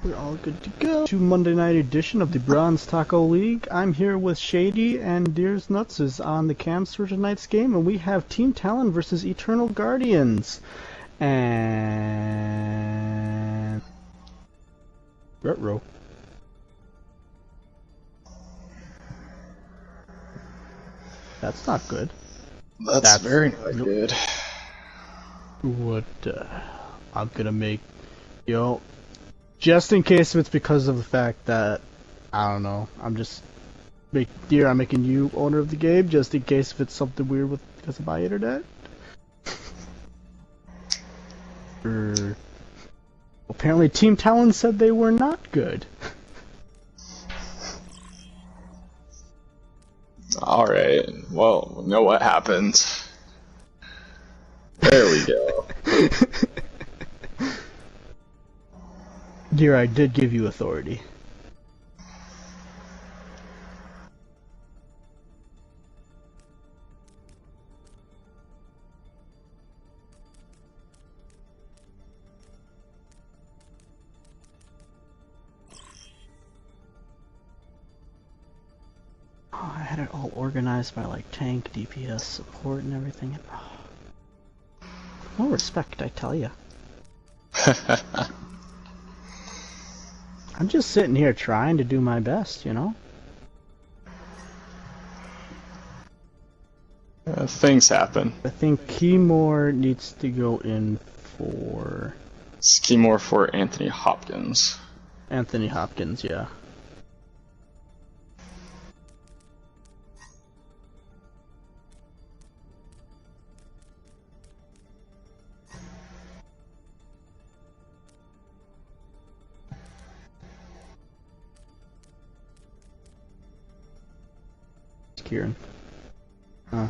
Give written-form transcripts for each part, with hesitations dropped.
We're all good to go. To Monday night edition of the Bronze Taco League. I'm here with Shady and Deers Nuts is on the cams for tonight's game, and we have Team Talon versus Eternal Guardians. And Retro. That's not good. That's very not good. What I'm gonna make, just in case if it's because of the fact that, I don't know, I'm making you owner of the game, just in case if it's something weird because of my internet. Apparently Team Talon said they were not good. Alright, well, we know what happened. There we go. Dear, I did give you authority. Oh, I had it all organized by like tank, DPS, support, and everything. Oh. No respect, I tell ya. I'm just sitting here trying to do my best, Things happen. I think Keymore needs to go in for... It's Keymore for Anthony Hopkins. Anthony Hopkins, yeah. Kieran. There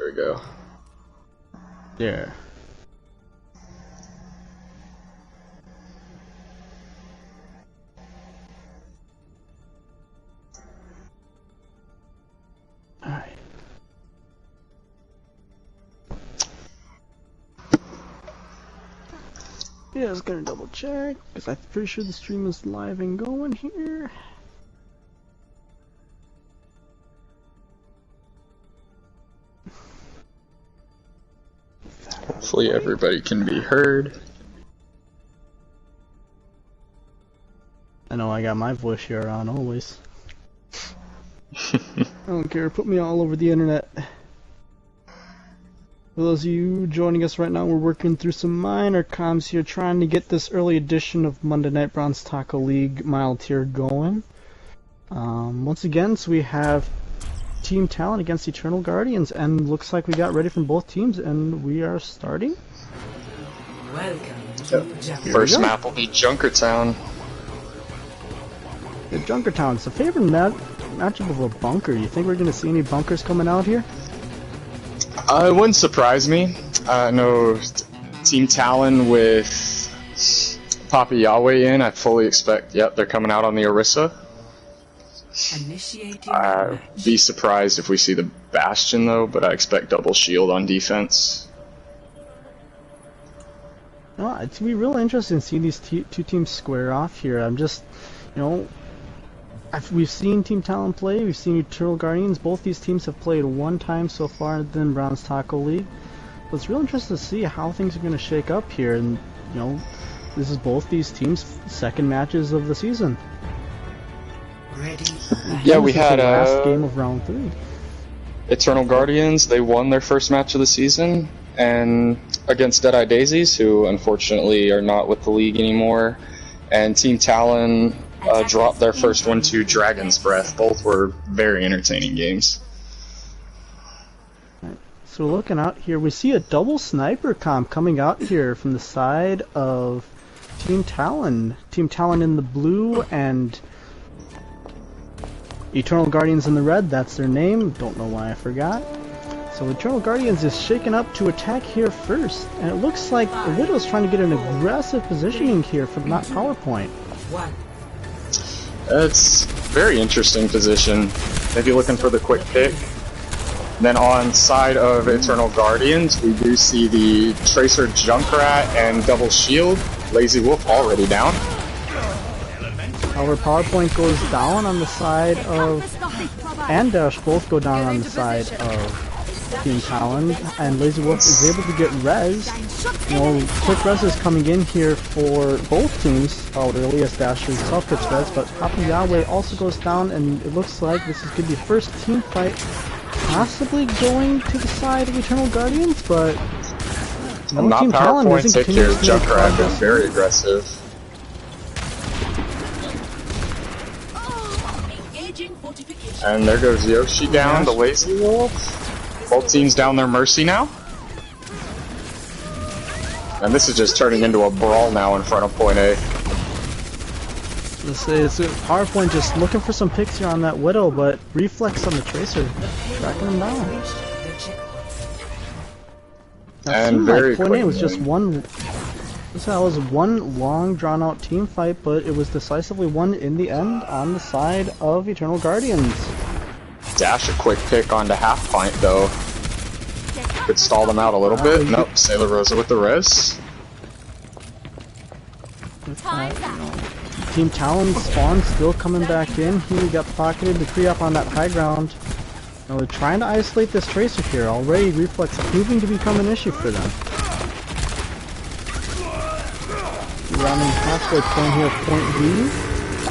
we go. There. Alright. Yeah, I was gonna double check, because I'm pretty sure the stream is live and going here. Hopefully everybody can be heard. I know I got my voice share on always. I don't care, put me all over the internet. For those of you joining us right now, we're working through some minor comms here, trying to get this early edition of Monday Night Bronze Taco League mild tier going. Once again, so we have Team Talon against Eternal Guardians, and looks like we got ready from both teams, and we are starting. Welcome to First map will be Junkertown. The Junkertown, it's a favorite matchup of a bunker. You think we're going to see any bunkers coming out here? It wouldn't surprise me. I know Team Talon with Papa Yahweh in, I fully expect, they're coming out on the Orisa. Be surprised if we see the Bastion though, but I expect double shield on defense. No, it's gonna be real interesting to see these two teams square off here. I'm just, we've seen Team Talon play, we've seen Eternal Guardians. Both these teams have played one time so far in Bronze Taco League. But it's real interesting to see how things are going to shake up here. And, this is both these teams' second matches of the season. Yeah, we had the last game of round 3. Eternal Guardians, they won their first match of the season, and against Deadeye Daisies, who unfortunately are not with the league anymore, and Team Talon dropped their first one to Dragon's Breath. Both were very entertaining games. Right. So looking out here, we see a double sniper comp coming out here from the side of Team Talon. Team Talon in the blue and Eternal Guardians in the red, that's their name. Don't know why I forgot. So Eternal Guardians is shaken up to attack here first. And it looks like the Widow's trying to get an aggressive positioning here from that PowerPoint. It's very interesting position. Maybe looking for the quick pick. Then on side of Eternal Guardians, we do see the Tracer Junkrat and Double Shield. Lazy Wolf already down. However, PowerPoint goes down on the side of, and Dash both go down on the side of Team Talon, and Lazy Wolf is able to get res. You know, quick res is coming in here for both teams out early as Dash himself gets res, but Papa Yahweh also goes down, and it looks like this is going to be the first team fight possibly going to the side of Eternal Guardians, but no, not Team Talon PowerPoint isn't take care of continuing to make Junkrat, progress. very aggressive. And there goes Yoshi down, the Lazy Wolf. Both teams down their mercy now. And this is just turning into a brawl now in front of point A. Let's say it's PowerPoint just looking for some picks here on that Widow, but reflex on the Tracer, tracking him down. That seemed like point A was just one. That was one long, drawn-out team fight, but it was decisively won in the end on the side of Eternal Guardians. Dash a quick pick onto half pint though. Could stall them out a little bit. Nope, Sailor Rosa with the res. Team Talon spawn still coming back in. He got pocketed to free up on that high ground. Now they're trying to isolate this Tracer here. Already reflex proving to become an issue for them. Rounding halfway point here, point B.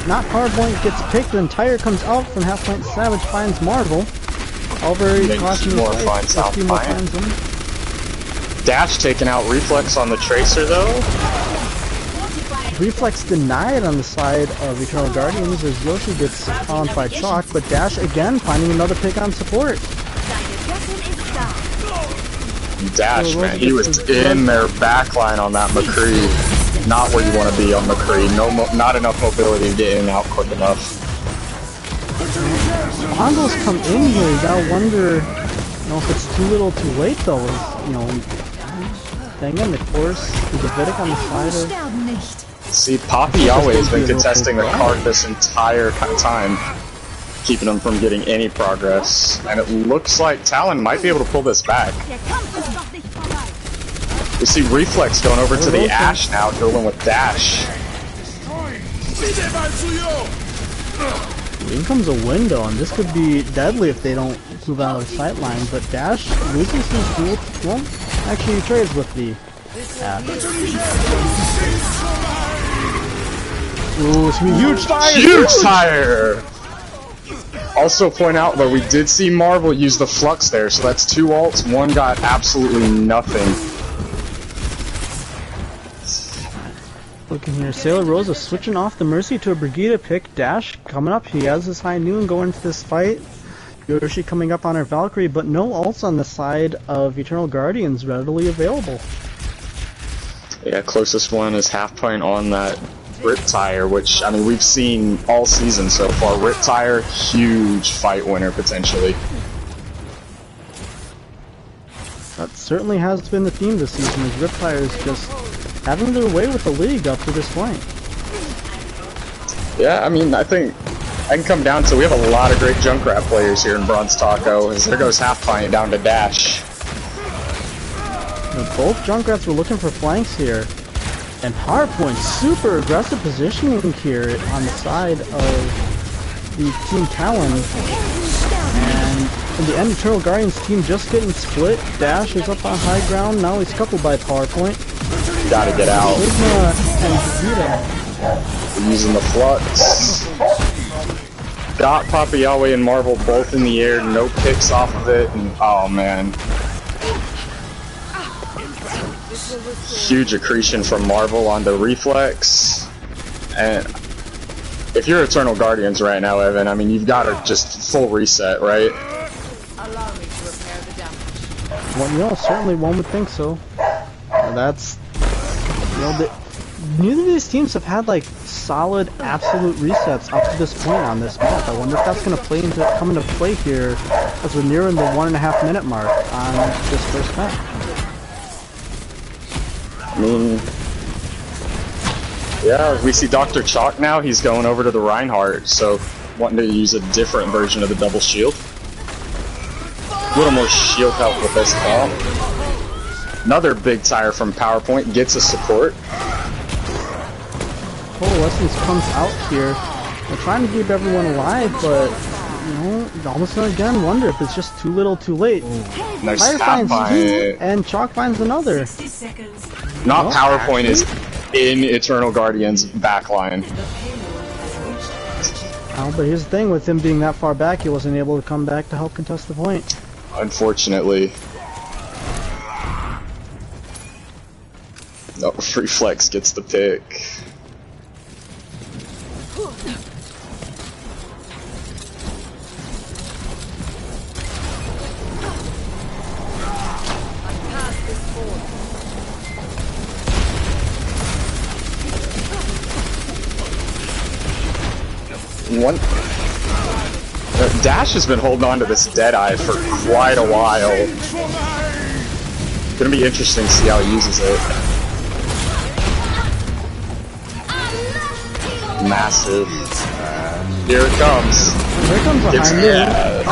Not PowerPoint gets picked, then Tire comes out from half point. Savage finds Marvel. However, caution more finds half pint. Dash taking out reflex on the Tracer though. Reflex denied on the side of Eternal Guardians as Yoshi gets found by Chalk, but Dash again finding another pick on support. Dash, man, he was in their backline on that McCree. Not where you want to be on McCree. Not enough mobility to get in and out quick enough. Mongols come in here. You gotta wonder, if it's too little, too late though. Dang it, of course, the Davidic on the side of. See, Poppy Yahweh has been contesting the card this entire time, keeping them from getting any progress. And it looks like Talon might be able to pull this back. We see Reflex going over to the Ash now, dueling with Dash. In comes a window, and this could be deadly if they don't move out of the sight line, but Dash loses his duel. Well, actually he trades with the Ash. Ooh, it's gonna be huge tire! Huge tire! Also point out that we did see Marvel use the Flux there, so that's two ults, one got absolutely nothing. Looking here, Sailor Rosa switching off the Mercy to a Brigida pick. Dash coming up, he has his high noon going into this fight. Yoshi coming up on her Valkyrie, but no ults on the side of Eternal Guardians readily available. Yeah, closest one is half pint on that Riptire, which, I mean, we've seen all season so far. Riptire, huge fight winner, potentially. That certainly has been the theme this season, is Riptire is just having their way with the league up to this point. Yeah, I mean, I think I can come down to we have a lot of great Junkrat players here in Bronze Taco, as there goes half pint down to Dash. Now, both Junkrats were looking for flanks here. And PowerPoint, super aggressive positioning here on the side of the Team Talon. And in the end, Eternal Guardians team just getting split. Dash is up on high ground, now he's coupled by PowerPoint. Gotta get out. Sigma and Vegeta. Using the Flux. Got Papa Yahweh and Marvel both in the air, no picks off of it, and oh man. Huge accretion from Marvel onto Reflex. And if you're Eternal Guardians right now, Evan, I mean, you've got to just full reset, right? Allow me to repair the damage. Well, certainly one would think so. That's, neither of these teams have had like solid absolute resets up to this point on this map. I wonder if that's going to come into play here as we're nearing the 1.5 minute mark on this first map. I mean, yeah, we see Dr. Chalk now. He's going over to the Reinhardt, so wanting to use a different version of the double shield. A little more shield help with this comp. Another big tire from PowerPoint gets a support. Coalescence comes out here. They're trying to keep everyone alive, but you know, almost again wonder if it's just too little, too late. Nice Fire half finds point. two, and Chalk finds another. Not Oh, PowerPoint is in Eternal Guardian's backline. Oh, but here's the thing: with him being that far back, he wasn't able to come back to help contest the point. Unfortunately. No, Reflex gets the pick. One. Dash has been holding on to this Deadeye for quite a while. Gonna be interesting to see how he uses it. Massive. Here it comes. Here comes behind me. Yeah.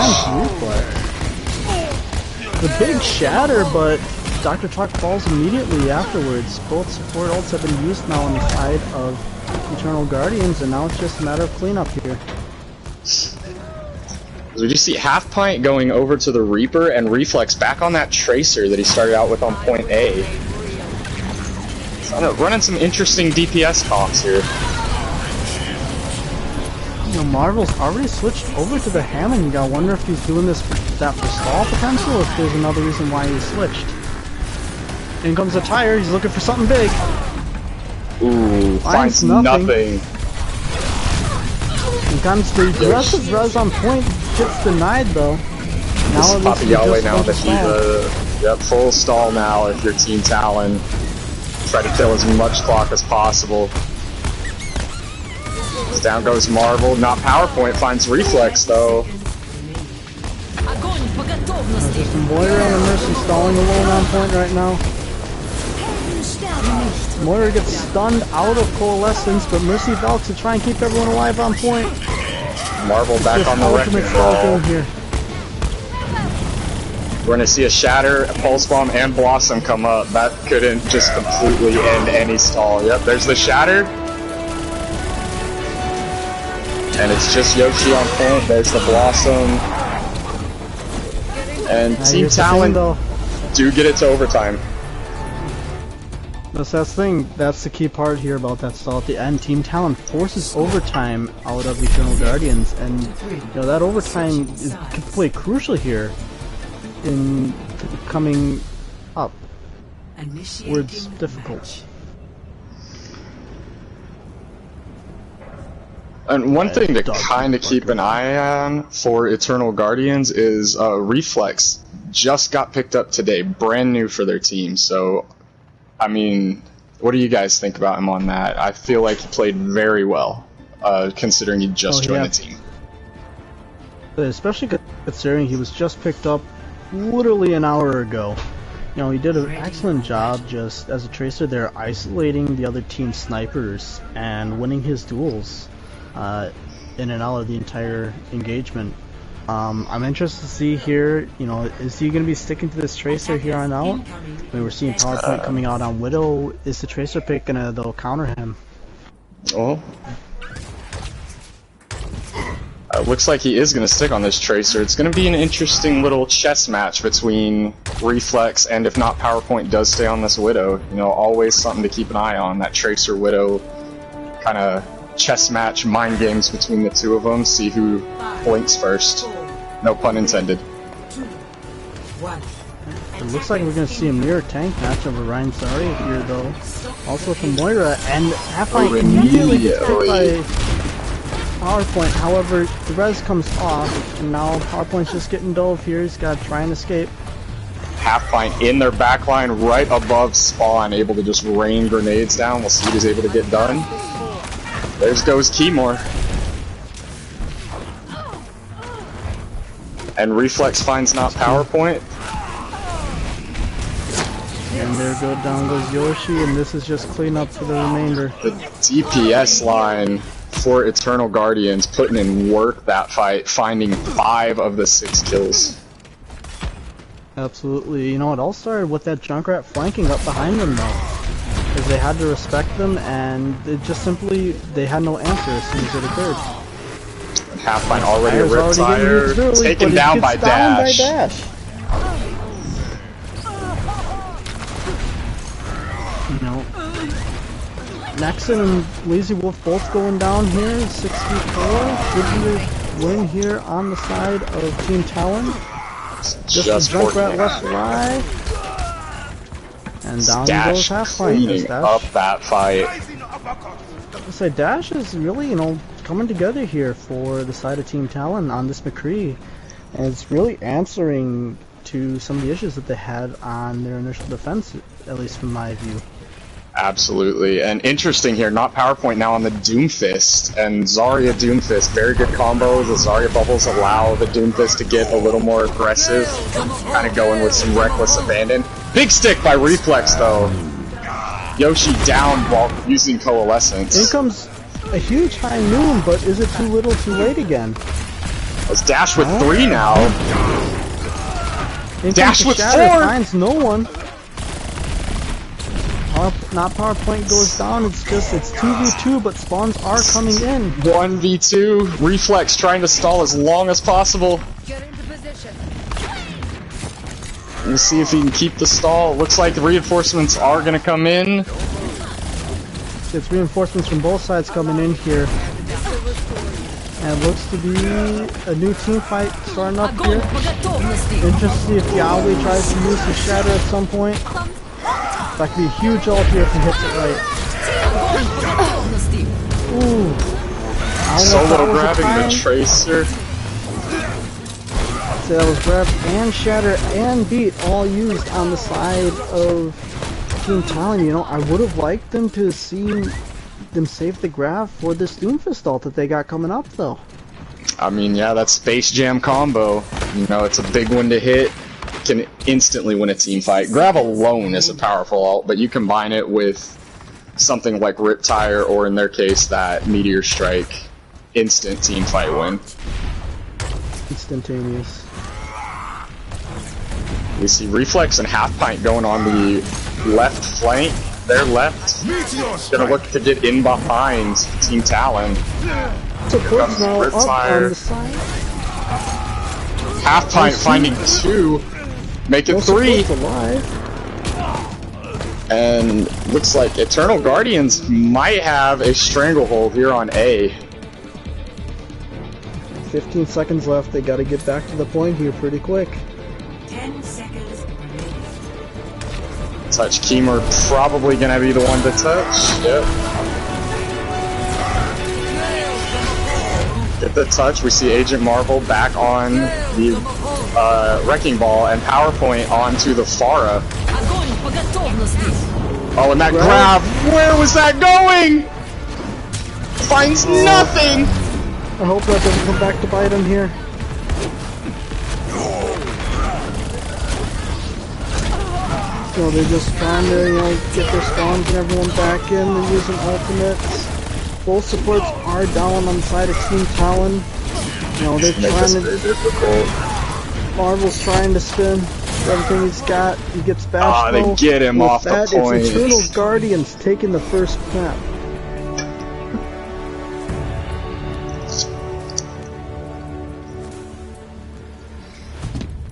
The big shatter, but Dr. Chalk falls immediately afterwards. Both support ults have been used now on the side of Eternal Guardians, and now it's just a matter of cleanup here. We just see Half Pint going over to the Reaper and Reflex back on that Tracer that he started out with on point A. So, running some interesting DPS comps here. You know, Marvel's already switched over to the Hammond. You gotta wonder if he's doing this for stall potential, or if there's another reason why he switched. In comes the tire, he's looking for something big. Ooh, finds nothing. In comes the aggressive res on point, gets denied though. Now at least Yahweh now that he's yep, full stall now if you're Team Talon. Try to kill as much clock as possible. Down goes Marvel, not PowerPoint, finds Reflex though. There's some Moira and Mercy stalling a little on point right now. Moira gets stunned out of Coalescence, but Mercy Valk to try and keep everyone alive on point. Marvel back on the wrecking ball. Here. We're gonna see a Shatter, a Pulse Bomb, and Blossom come up. That couldn't just completely end any stall. Yep, there's the Shatter. And it's just Yoshi on point. There's the Blossom. And Team Talon do get it to overtime. That's the thing. That's the key part here about that stall at the end. Team Talon forces overtime out of Eternal Guardians, and you know that overtime could play crucial here in coming up, where it's difficult. And one thing to kind of keep an eye on for Eternal Guardians is Reflex just got picked up today, brand new for their team. So, I mean, what do you guys think about him on that? I feel like he played very well, considering he just joined the team. Especially considering he was just picked up literally an hour ago. You know, he did an excellent job just as a Tracer there, isolating the other team's snipers and winning his duels in and out of the entire engagement. I'm interested to see here, you know, is he going to be sticking to this Tracer here on out? I mean, we're seeing PowerPoint coming out on Widow. Is the Tracer pick going to, though, counter him? Oh. Looks like he is going to stick on this Tracer. It's going to be an interesting little chess match between Reflex and, if not, PowerPoint does stay on this Widow. You know, always something to keep an eye on, that Tracer Widow kind of chess match, mind games between the two of them, see who blinks first. No pun intended. It looks like we're going to see a mirror tank match over Ryan Zari here, though. Also from Moira, and Half-Life immediately gets hit by PowerPoint. However, the res comes off, and now PowerPoint's just getting dove here. He's got to try and escape. Half-Pint in their backline, right above spawn, able to just rain grenades down. We'll see what he's able to get done. There goes Keymore. And Reflex finds not PowerPoint. And there down goes Yoshi, and this is just cleanup for the remainder. The DPS line for Eternal Guardians putting in work that fight, finding 5 of the 6 kills. Absolutely. You know, it all started with that Junkrat flanking up behind them, though. Because they had to respect them, and it just simply, they had no answer as soon as it occurred. Halfline already a Fire's Riptire, already getting used early, taken but down he by gets down by Dash. Dash. You know, Nexon and Lazy Wolf both going down here, 6v4. Should be a win here on the side of Team Talon. Just a Junkrat left alive. And down Dash goes Halfline. cleaning up that fight. I say Dash is really, coming together here for the side of Team Talon on this McCree. And it's really answering to some of the issues that they had on their initial defense, at least from my view. Absolutely, and interesting here, not PowerPoint now on the Doomfist, and Zarya Doomfist, very good combo. The Zarya bubbles allow the Doomfist to get a little more aggressive, kind of going with some reckless abandon. Big stick by Reflex though. Yoshi down while using Coalescence. In comes a huge high noon, but is it too little too late again? It's Dash with 3 now. Dash with 4! Finds no one. Not PowerPoint goes down, it's 2v2, but spawns are coming in. 1v2, Reflex trying to stall as long as possible. Get into position. Let's see if he can keep the stall. Looks like the reinforcements are going to come in. It's reinforcements from both sides coming in here. And it looks to be a new team fight starting up here. Interesting to see if Yahweh tries to use his Shatter at some point. That could be a huge ult here if he hits it right. Ooh. Solo grabbing the Tracer. So that was grab and Shatter and Beat all used on the side of Team Talon. I would have liked them to see them save the grab for this Doomfist ult that they got coming up though. I mean, yeah, that Space Jam combo. It's a big one to hit. Can instantly win a team fight. Grab alone is a powerful ult, but you combine it with something like Riptire, or in their case, that Meteor Strike, instant team fight win. Instantaneous. We see Reflex and Half Pint going on the left flank. Their left gonna look to get in behind Team Talon. Support's now up on the side. Half Pint finding 2. Make it 3. And looks like Eternal Guardians might have a stranglehold here on A. 15 seconds left. They got to get back to the point here pretty quick. 10 seconds. Touch Keemer probably going to be the one to touch. Yep. Get the touch. We see Agent Marvel back on the Wrecking Ball and PowerPoint onto the Pharah. Oh, and that grab! Where was that going? Finds nothing! I hope that doesn't come back to bite him here. So they're just trying to, get their spawns and everyone back in. They're using ultimates. Both supports are down on the side of Team Talon. They're trying to... difficult. Marvel's trying to spin everything he's got. He gets bashed. They get him off the point. It's Eternal Guardians taking the first snap.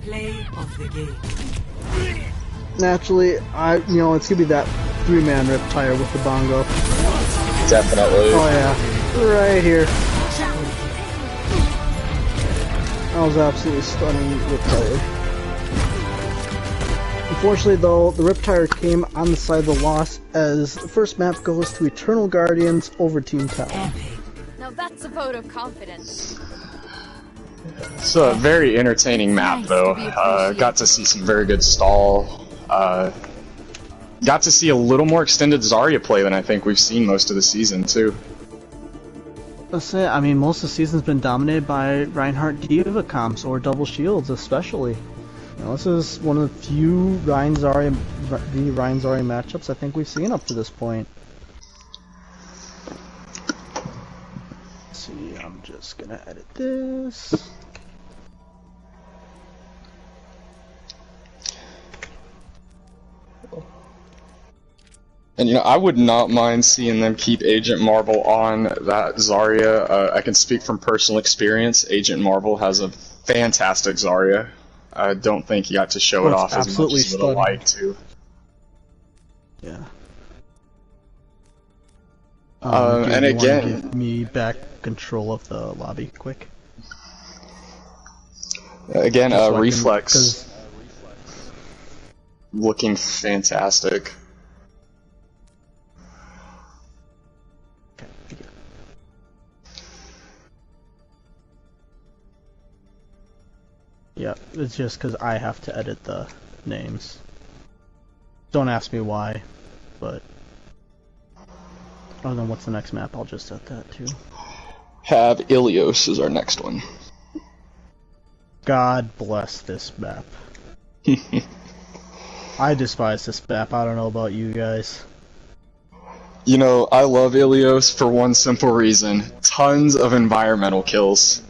Play of the game. Naturally, it's gonna be that 3-man Riptire with the bongo. Definitely. Oh yeah, right here. That was absolutely stunning Riptire. Unfortunately though, the Riptire came on the side of the loss as the first map goes to Eternal Guardians over Team Talon. Now that's a vote of confidence. It's a very entertaining map though. Got to see some very good stall. Got to see a little more extended Zarya play than I think we've seen most of the season too. Let's say, most of the season's been dominated by Reinhardt Diva comps or double shields, especially. This is one of the few Ryan Zarya matchups I think we've seen up to this point. Let's see, I'm just gonna edit this. And I would not mind seeing them keep Agent Marvel on that Zarya. I can speak from personal experience. Agent Marvel has a fantastic Zarya. I don't think he got to show it off as much as he would have liked to. Yeah. And again, give me back control of the lobby, quick. Again, Reflex looking fantastic. Yeah, it's just because I have to edit the names. Don't ask me why, but other than what's the next map, I'll just set that too. Have Ilios is our next one. God bless this map. I despise this map. I don't know about you guys. I love Ilios for one simple reason. Tons of environmental kills.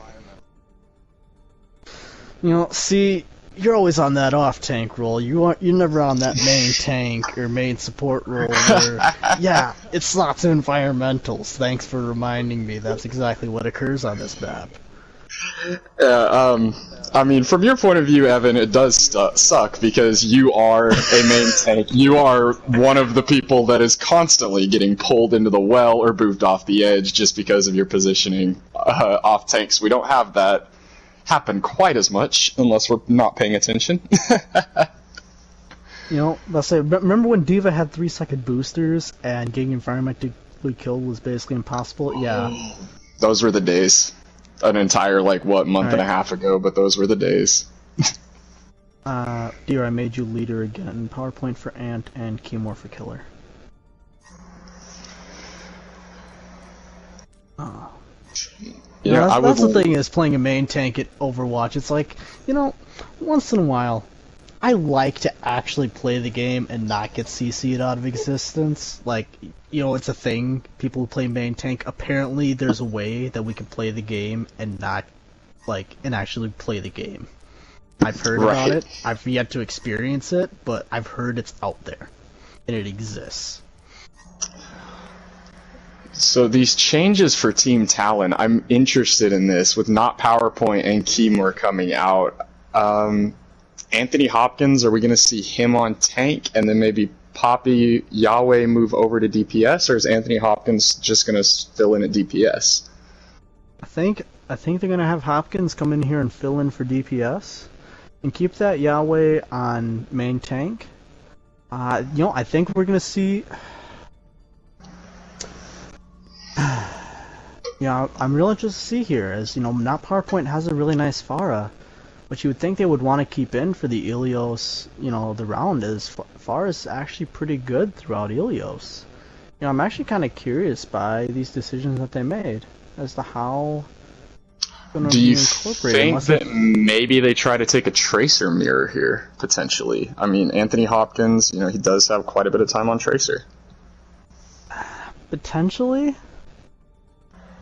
See, you're always on that off-tank role. You're never on that main tank or main support role where, yeah, it's lots of environmentals. Thanks for reminding me. That's exactly what occurs on this map. Yeah, I mean, from your point of view, Evan, it does suck because you are a main tank. You are one of the people that is constantly getting pulled into the well or moved off the edge just because of your positioning off tanks. We don't have that happen quite as much unless we're not paying attention. Let's say, remember when D.Va had 3-second boosters and getting environmentally killed was basically impossible? Yeah. Those were the days. An entire, month and a half ago, but those were the days. Dear, I made you leader again. PowerPoint for Ant and Keymore for Killer. Oh. That's the thing is playing a main tank at Overwatch. It's like, once in a while, I like to actually play the game and not get CC'd out of existence. It's a thing. People who play main tank, apparently there's a way that we can play the game and not, and actually play the game. I've heard about it. I've yet to experience it, but I've heard it's out there. And it exists. So these changes for Team Talon, I'm interested in this, with not PowerPoint and Keymore coming out. Anthony Hopkins, are we going to see him on tank, and then maybe Poppy Yahweh move over to DPS, or is Anthony Hopkins just going to fill in at DPS? I think they're going to have Hopkins come in here and fill in for DPS, and keep that Yahweh on main tank. I think we're going to see... I'm really interested to see here, as, not PowerPoint has a really nice Pharah, but you would think they would want to keep in for the Ilios, the round, as Pharah's actually pretty good throughout Ilios. I'm actually kind of curious by these decisions that they made, as to how... Do you think that maybe they try to take a Tracer mirror here, potentially? I mean, Anthony Hopkins, he does have quite a bit of time on Tracer. Potentially?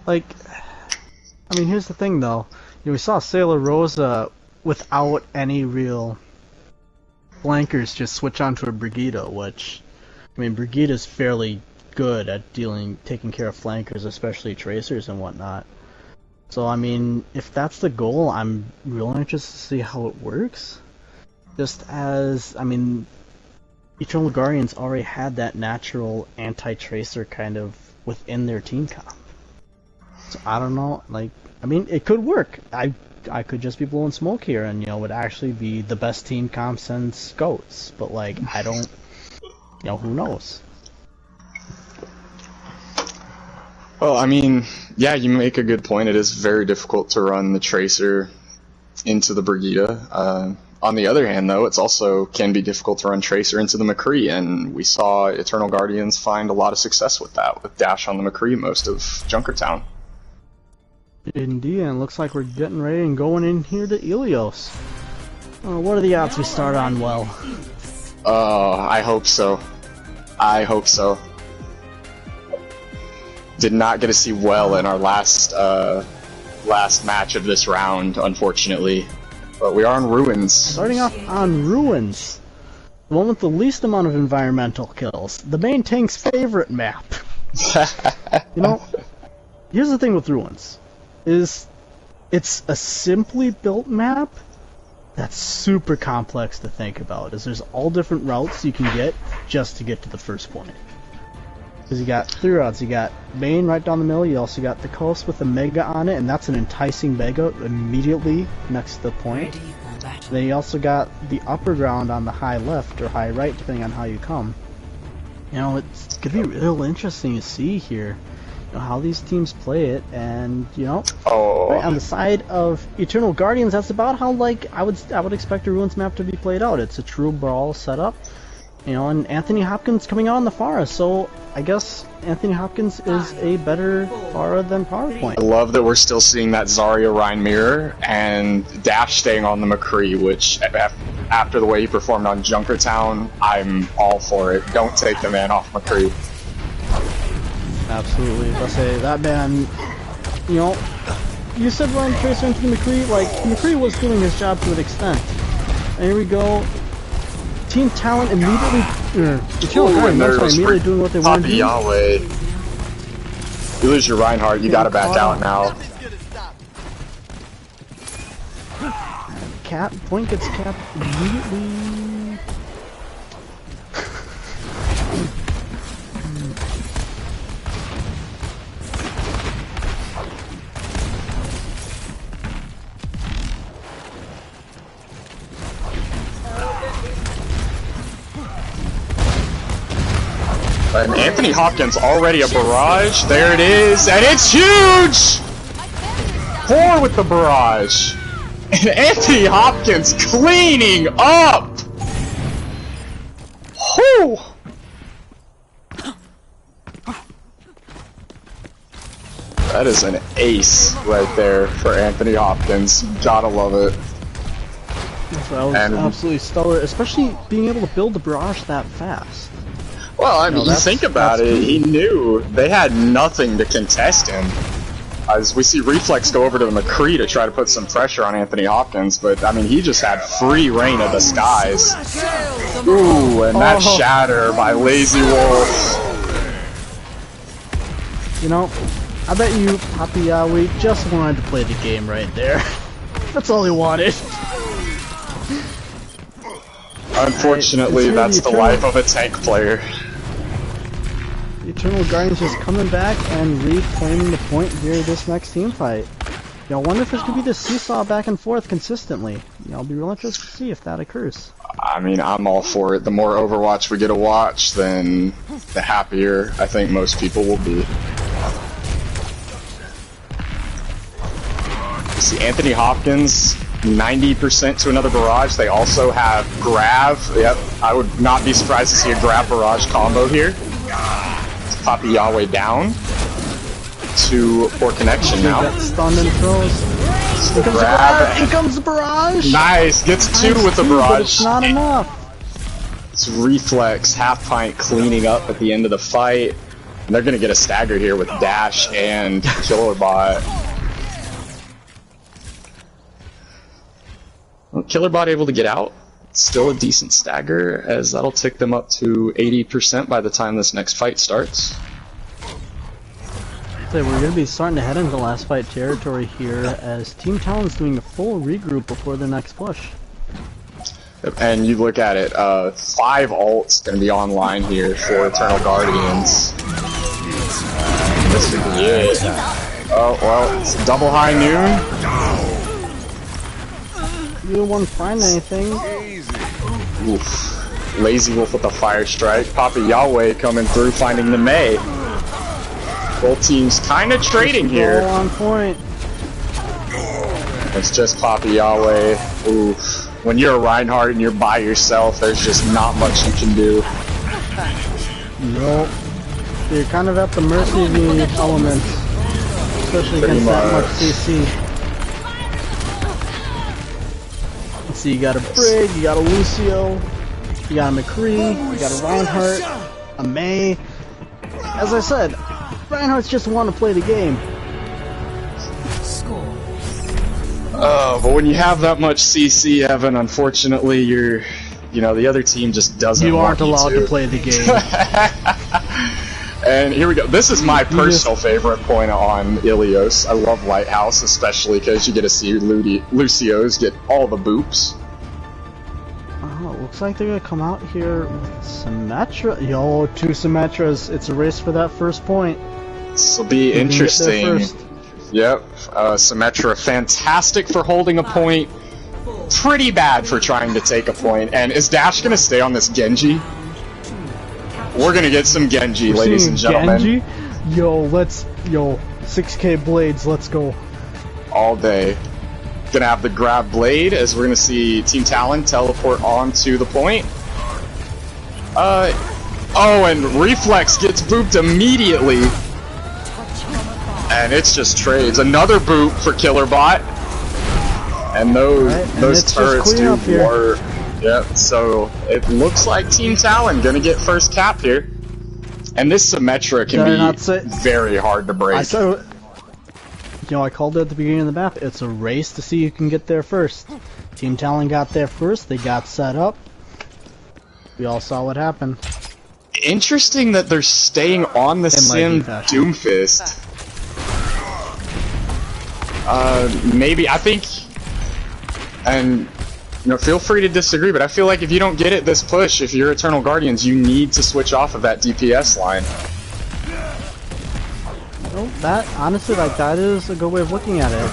Here's the thing, though. We saw Sailor Rosa without any real flankers just switch onto a Brigitte, which, Brigitte's fairly good at taking care of flankers, especially Tracers and whatnot. So, if that's the goal, I'm really interested to see how it works. Just as, Eternal Guardians already had that natural anti-Tracer kind of within their team comp. So I don't know, it could work. I could just be blowing smoke here and, would actually be the best team comp since Goats. But, I don't, who knows? Well, yeah, you make a good point. It is very difficult to run the Tracer into the Brigitte. On the other hand, though, it's also can be difficult to run Tracer into the McCree, and we saw Eternal Guardians find a lot of success with that, with Dash on the McCree most of Junkertown. Indeed, and it looks like we're getting ready and going in here to Ilios. What are the odds we start on well? I hope so. I hope so. Did not get to see well in our last match of this round, unfortunately. But we are on Ruins. Starting off on Ruins. The one with the least amount of environmental kills. The main tank's favorite map. You know, here's the thing with Ruins. It's a simply built map that's super complex to think about. There's all different routes you can get just to get to the first point. Because you got 3 routes. You got main right down the middle. You also got the coast with a mega on it, and that's an enticing mega immediately next to the point. Then you also got the upper ground on the high left or high right, depending on how you come. You know, it's gonna be real interesting to see here, you know, how these teams play it, and you know, right on the side of Eternal Guardians, that's about how like I would expect a Ruins map to be played out. It's a true brawl setup, you know, and Anthony Hopkins coming out on the Pharah, so I guess Anthony Hopkins is a better Pharah than PowerPoint. I love that we're still seeing that Zarya Rhine mirror and Dash staying on the McCree, which after the way he performed on Junkertown, I'm all for it. Don't take the man off McCree. Absolutely. I'll say that man, you know, you said run Tracer into the McCree, like McCree was doing his job to an extent. And here we go. Team Talon immediately, immediately doing what they want to do. Yahweh. You lose your Reinhardt, you gotta back out now. Point gets capped immediately. And Anthony Hopkins already a barrage. There it is, and it's huge! 4 with the barrage. And Anthony Hopkins cleaning up! Whew! That is an ace right there for Anthony Hopkins. Gotta love it. That was absolutely stellar, especially being able to build the barrage that fast. Well, I mean, you think about it, he knew they had nothing to contest him. As we see Reflex go over to the McCree to try to put some pressure on Anthony Hopkins, but I mean, he just had free reign of the skies. Ooh, and that shatter by Lazy Wolf. You know, I bet you Papi Yahweh just wanted to play the game right there. That's all he wanted. Unfortunately, that's the life of a tank player. The Eternal Guardians just coming back and reclaiming the point here this next team fight. You know, I wonder if there's going to be this seesaw back and forth consistently. You know, I'll be real interested to see if that occurs. I mean, I'm all for it. The more Overwatch we get to watch, then the happier I think most people will be. You see Anthony Hopkins, 90% to another barrage. They also have Grav. Yep, I would not be surprised to see a Grav barrage combo here. Papi Yahweh down to poor connection now. Stunned and throws. Here comes the barrage. Nice, gets 2 with the barrage. But it's not enough. It's Reflex, Half Pint cleaning up at the end of the fight. And they're gonna get a stagger here with Dash and Killerbot. Well, Killerbot able to get out. Still a decent stagger, as that'll tick them up to 80% by the time this next fight starts. So we're going to be starting to head into last fight territory here, as Team Talon's doing a full regroup before their next push. And you look at it, 5 ults going to be online here for Eternal Guardians. This could be it. Oh, well, it's double high noon. You don't want to find anything. Oof. Lazy Wolf with the fire strike. Papi Yahweh coming through, finding the May. Both teams kind of trading here. On point. It's just Papi Yahweh. Oof. When you're a Reinhardt and you're by yourself, there's just not much you can do. Nope. You're kind of at the mercy of the elements, especially against that much CC. So you got a Brig, you got a Lucio, you got a McCree, you got a Reinhardt, a May. As I said, Reinhardt's just want to play the game. But when you have that much CC, Evan, unfortunately, you're you know, the other team just doesn't You want aren't allowed to to play the game. And here we go. This is my personal favorite point on Ilios. I love Lighthouse, especially because you get to see Lucio's get all the boops. Oh, looks like they're gonna come out here with Symmetra. Yo, 2 Symmetras. It's a race for that first point. This will be interesting. Yep, Symmetra, fantastic for holding a point. Pretty bad for trying to take a point. And is Dash gonna stay on this Genji? We're gonna get some Genji, ladies and gentlemen. Genji? Yo, 6K blades, let's go. All day. Gonna have the grab blade as we're gonna see Team Talon teleport onto the point. Oh, and Reflex gets booped immediately. And it's just trades. Another boop for Killerbot. And those turrets do work. Yep, so it looks like Team Talon gonna get first cap here. And this Symmetra can be very hard to break. I called it at the beginning of the map. It's a race to see who can get there first. Team Talon got there first, they got set up. We all saw what happened. Interesting that they're staying on the Sim Doomfist. Maybe, I think, and you know, feel free to disagree, but I feel like if you don't get it this push, if you're Eternal Guardians, you need to switch off of that DPS line. Well, that, honestly, like, that is a good way of looking at it.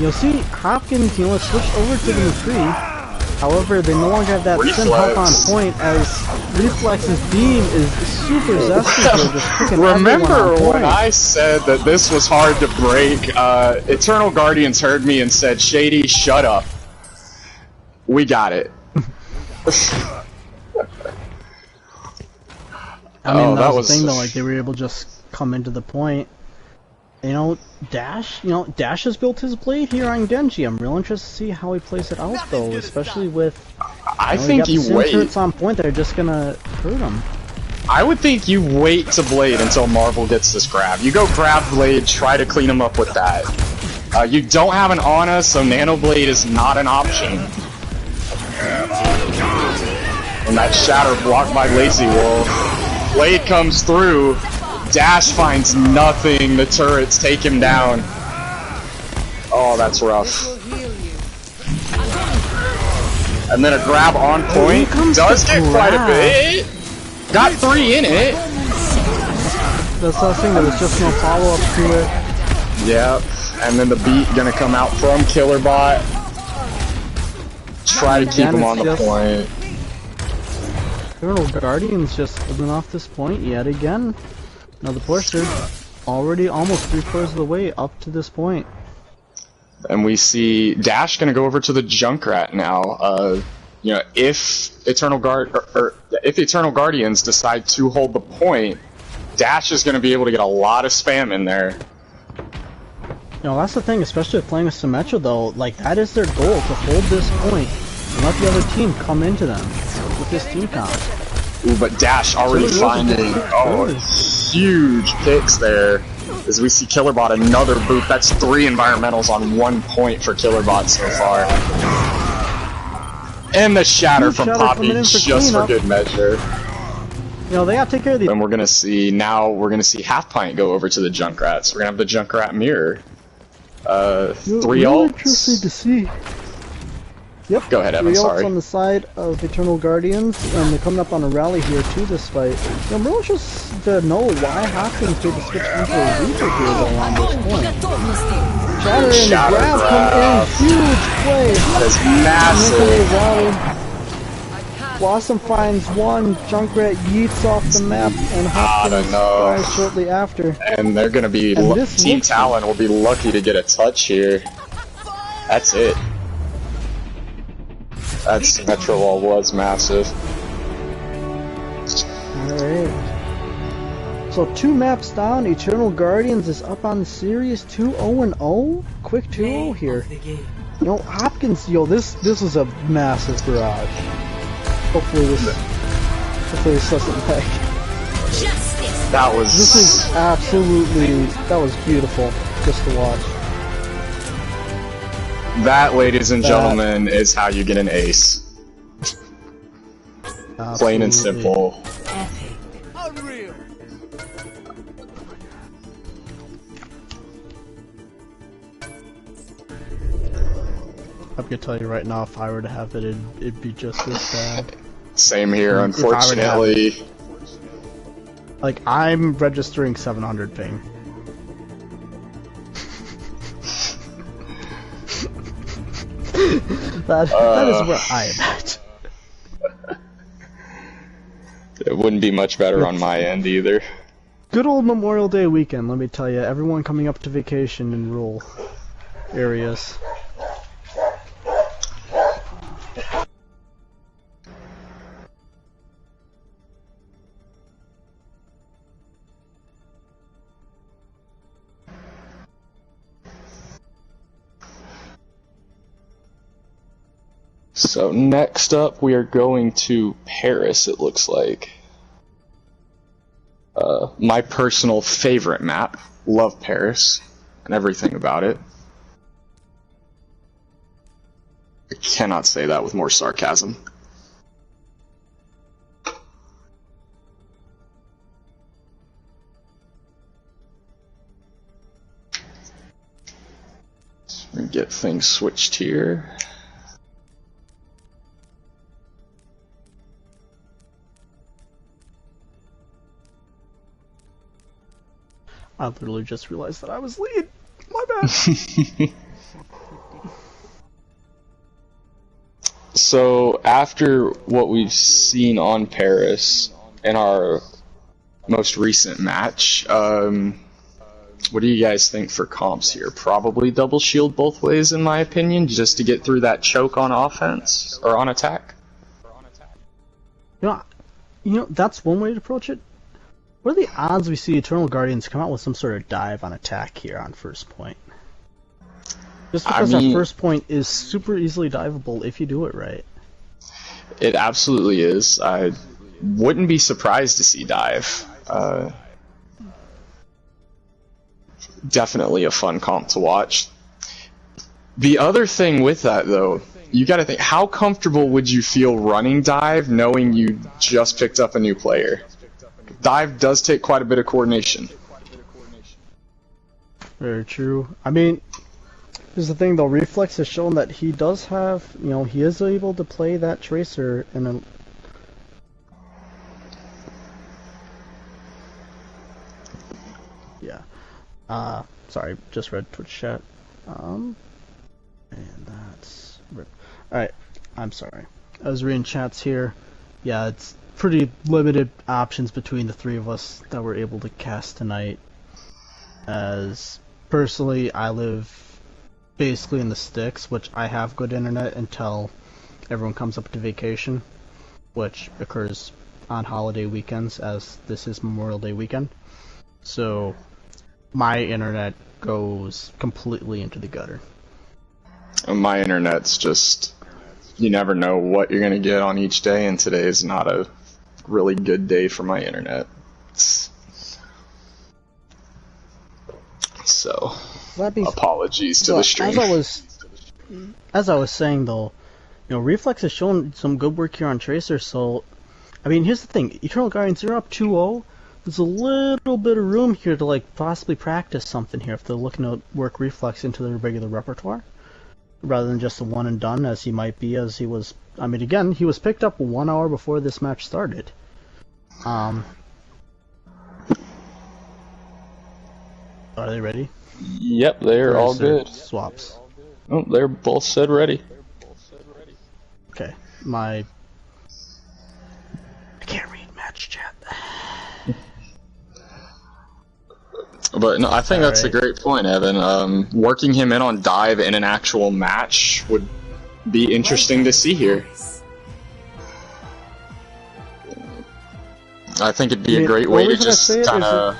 You'll see Hopkins, switched over to the McCree. However, they no longer have that Sim help on point, as Reflex's beam is super zesty for just picking Remember on when I said that this was hard to break? Eternal Guardians heard me and said, Shady, shut up. We got it. I mean, that was the thing though, like, they were able to just come into the point. Dash has built his blade here on Genji. I'm real interested to see how he plays it out though, especially with I think you wait. Turrets on point that are just gonna hurt him. I would think you wait to blade until Marvel gets this grab. You go grab blade, try to clean him up with that. You don't have an Ana, so Nano Blade is not an option. And that shatter blocked by Lazy Wolf. Blade comes through. Dash finds nothing. The turrets take him down. Oh, that's rough. And then a grab on point. Does get quite a bit. Got 3 in it. That's the thing, there was just no follow-up to it. Yep. And then the beat gonna come out from Killerbot. Try to keep him on the point. Eternal Guardians just living off this point yet again. Another pusher. Already almost 3/4 of the way up to this point. And we see Dash gonna go over to the Junkrat now. If Eternal Guardians decide to hold the point, Dash is gonna be able to get a lot of spam in there. That's the thing, especially with playing with Symmetra though, like, that is their goal, to hold this point and let the other team come into them with this team comp. Ooh, but Dash already finding huge picks there. As we see Killerbot another boop. That's 3 environmentals on 1 point for Killerbot so far. And the shatter from Poppy just for good measure. They gotta take care of these. And we're gonna see Half Pint go over to the Junkrats. We're gonna have the Junkrat mirror. 3 ults. Interesting to see. Yep. Go ahead, Evan. 3 ults Sorry. on the side of Eternal Guardians, and they're coming up on a rally here to this fight. I'm really just to know why Hopkins did the switch into a Reaper here though on this point. Shatter and the grab come in, huge play. That is massive. Blossom finds one, Junkrat yeets off the map, and Hopkins dies shortly after. And they're gonna be Team Talon will be lucky to get a touch here. That's it. That Symmetra wall was massive. Alright. So 2 maps down, Eternal Guardians is up on the series 2-0-0. Quick 2-0 here. Hopkins, this is a massive barrage. Hopefully this doesn't lag. That was... This is absolutely... That was beautiful just to watch. That, ladies and gentlemen, is how you get an ace. Plain and Absolutely. simple. Epic. Unreal. I'm gonna tell you right now, if I were to have it, it'd be just as bad. Same here, If I were to have unfortunately. Like, I'm registering 700 ping. that is where I am at. It wouldn't be much better on my end either. Good old Memorial Day weekend, let me tell you. Everyone coming up to vacation in rural areas. So next up, we are going to Paris, it looks like. My personal favorite map. Love Paris and everything about it. I cannot say that with more sarcasm. Let's get things switched here. I literally just realized that I was lead. My bad. So after what we've seen on Paris in our most recent match, what do you guys think for comps here? Probably double shield both ways, in my opinion, just to get through that choke on offense or on attack. You know, that's one way to approach it. What are the odds we see Eternal Guardians come out with some sort of dive on attack here on first point? Just because that first point is super easily diveable if you do it right. It absolutely is. I wouldn't be surprised to see dive. Definitely a fun comp to watch. The other thing with that, though, you gotta think, how comfortable would you feel running dive knowing you just picked up a new player? Dive does take quite a bit of coordination. Very true. I mean, here's the thing though, Reflex has shown that he does have, you know, he is able to play that Tracer in a... Yeah. Sorry, just read Twitch chat. And that's... Alright, I'm sorry. I was reading chats here. Yeah, it's pretty limited options between the three of us that we're able to cast tonight. As personally, I live basically in the sticks, which I have good internet until everyone comes up to vacation, which occurs on holiday weekends, as this is Memorial Day weekend. So my internet goes completely into the gutter. My internet's just, you never know what you're gonna get on each day, and today is not a really good day for my internet. So, apologies to the stream. As I was saying though, you know, Reflex has shown some good work here on Tracer, so, I mean, here's the thing, Eternal Guardians, they're up 2-0, there's a little bit of room here to, like, possibly practice something here if they're looking to work Reflex into their regular repertoire, rather than just a one and done, as he might be, as he was, I mean, again, he was picked up 1 hour before this match started. Are they ready? Yep, they're all good. Swaps. Oh, they're both said ready. Okay, I can't read match chat. But no, I think that's a great point, Evan. Working him in on dive in an actual match would be interesting to see here. I think it'd be a great way to just kind of...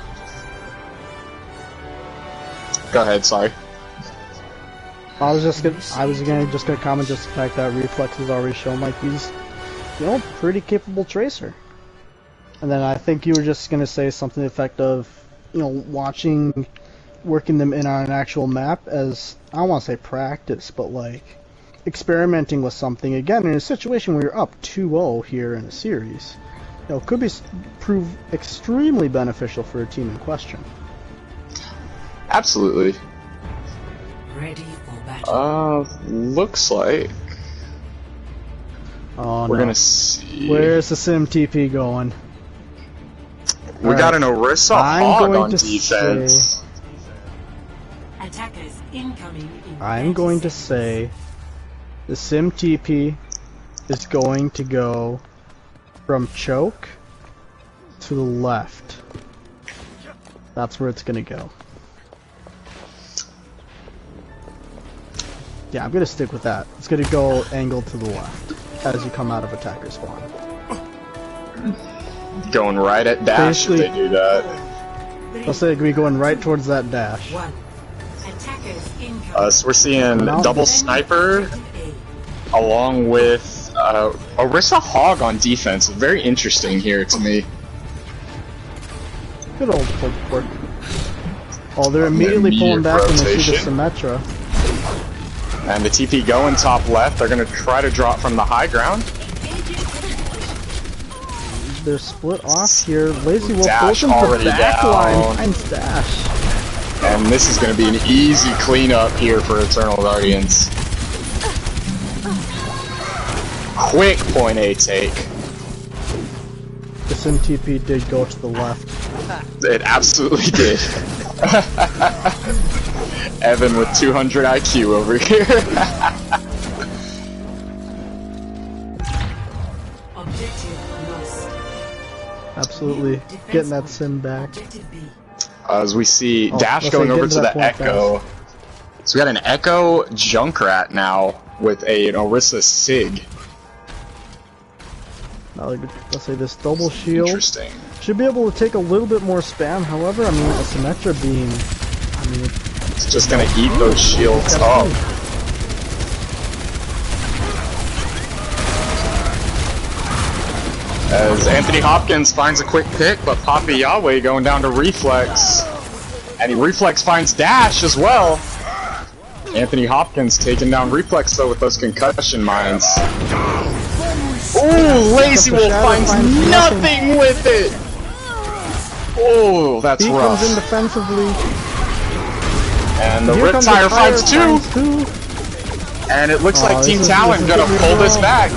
Go ahead, sorry. I was gonna comment just the fact that Reflex has already shown like he's, you know, pretty capable Tracer. And then I think you were just gonna say something to the effect of, you know, working them in on an actual map as, I don't want to say practice, but like, experimenting with something again in a situation where you're up 2-0 here in a series. You know, could prove extremely beneficial for a team in question. Absolutely. Ready for battle. Looks like we're gonna see. Where's the Sim TP going? We got an Orisa Hog on defense. Attackers incoming. I'm going to say the Sim TP is going to go from choke to the left. That's where it's going to go. Yeah, I'm going to stick with that. It's going to go angled to the left as you come out of attacker spawn. Going right at dash if they do that. I'll say we going right towards that dash. So we're seeing double sniper along with Orisa Hog on defense. Very interesting here to me. Good old pull port. Oh, they're immediately pulling back when they see the Symmetra. And the TP going top left. They're going to try to drop from the high ground. They're split off here. Lazy Wolf Dash goes into already the back down. line. Finds Dash. And this is going to be an easy cleanup here for Eternal Guardians. Quick point A take. The Sim TP did go to the left. It absolutely did. Evan with 200 IQ over here. Absolutely. Getting that Sim back. As we see Dash going over to the Echo. So we got an Echo Junkrat now with an Orisa Sig. Now, let's say this double shield Interesting. should be able to take a little bit more spam. However, I mean, a Symmetra beam, I mean, It's just gonna eat those shields up. As Anthony Hopkins finds a quick pick, but Papa Yahweh going down to Reflex. And Reflex finds Dash as well. Anthony Hopkins taking down Reflex though with those concussion mines. Ooh, Lazy Wolf finds nothing with it! Oh, that's he rough. comes in defensively. And the Riptire finds two! And it looks like Team Talon gonna pull this back.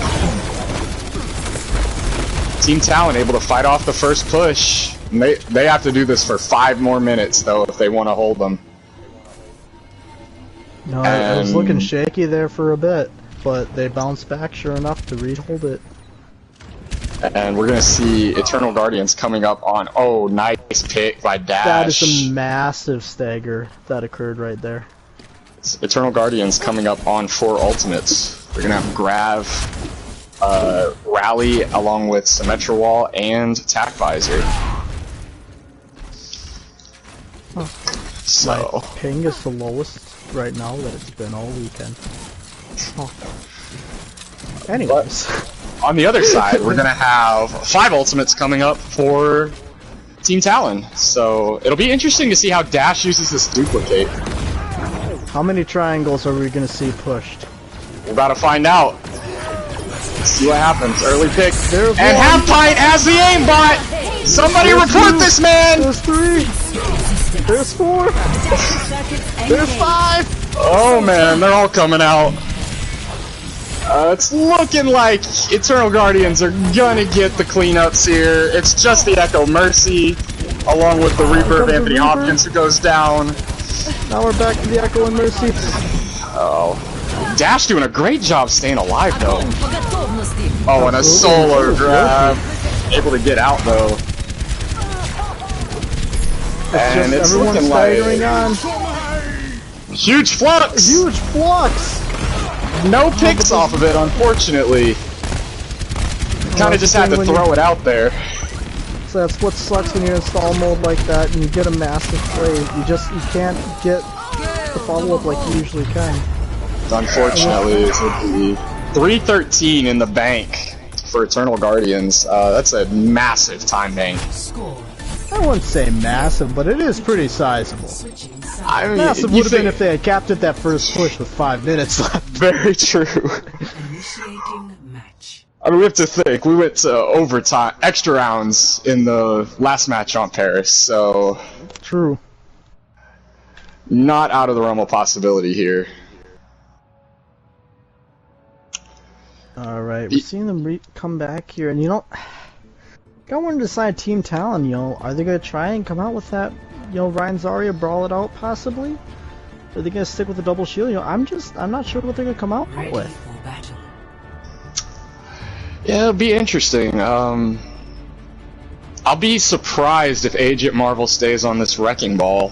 Team Talon able to fight off the first push. And they have to do this for 5 more minutes though if they want to hold them. No, it was looking shaky there for a bit, but they bounced back sure enough to rehold it. And we're gonna see Eternal Guardians coming up on. Oh, nice pick by Dash. That is a massive stagger that occurred right there. Eternal Guardians coming up on 4 ultimates. We're gonna have Grav, Rally along with Symmetra Wall and Tac Visor. Huh. So My ping is the lowest right now that it's been all weekend. Oh. Anyways. On the other side, we're gonna have 5 ultimates coming up for Team Talon. So it'll be interesting to see how Dash uses this duplicate. How many triangles are we gonna see pushed? We're about to find out. Let's see what happens. Early pick. There's And one. Half Pint as the aimbot! Somebody report this man! There's 3! There's 4! There's 5! Oh man, they're all coming out. It's looking like Eternal Guardians are gonna get the cleanups here. It's just the Echo Mercy, along with the Reaper of Anthony Hopkins who goes down. Now we're back to the Echo and Mercy. Oh. Dash doing a great job staying alive though. Oh, and a solar grab. Able to get out though. And it's looking like on. huge flux! Huge flux! No picks off of it, unfortunately. Kinda just had to throw it out there. So that's what sucks when you install mode like that and you get a massive play. You can't get the follow-up like you usually can. Unfortunately, it's 313 in the bank for Eternal Guardians. That's a massive time bank. Score. I I wouldn't say massive, but it is pretty sizable. Switching sides. I mean, Massive you would have been think- if they had capped it that first push with 5 minutes left. Very true. Initiating match. I mean, we have to think. We went to overtime, extra rounds in the last match on Paris, so True. not out of the realm of possibility here. Alright, we're seeing them come back here, and you know, I want to decide Team Talon, you know, are they going to try and come out with that, you know, Ryan Zarya, brawl it out possibly? Are they going to stick with the double shield? You know, I'm not sure what they're going to come out Ready with. for battle. Yeah, it'll be interesting. I'll be surprised if Agent Marvel stays on this wrecking ball.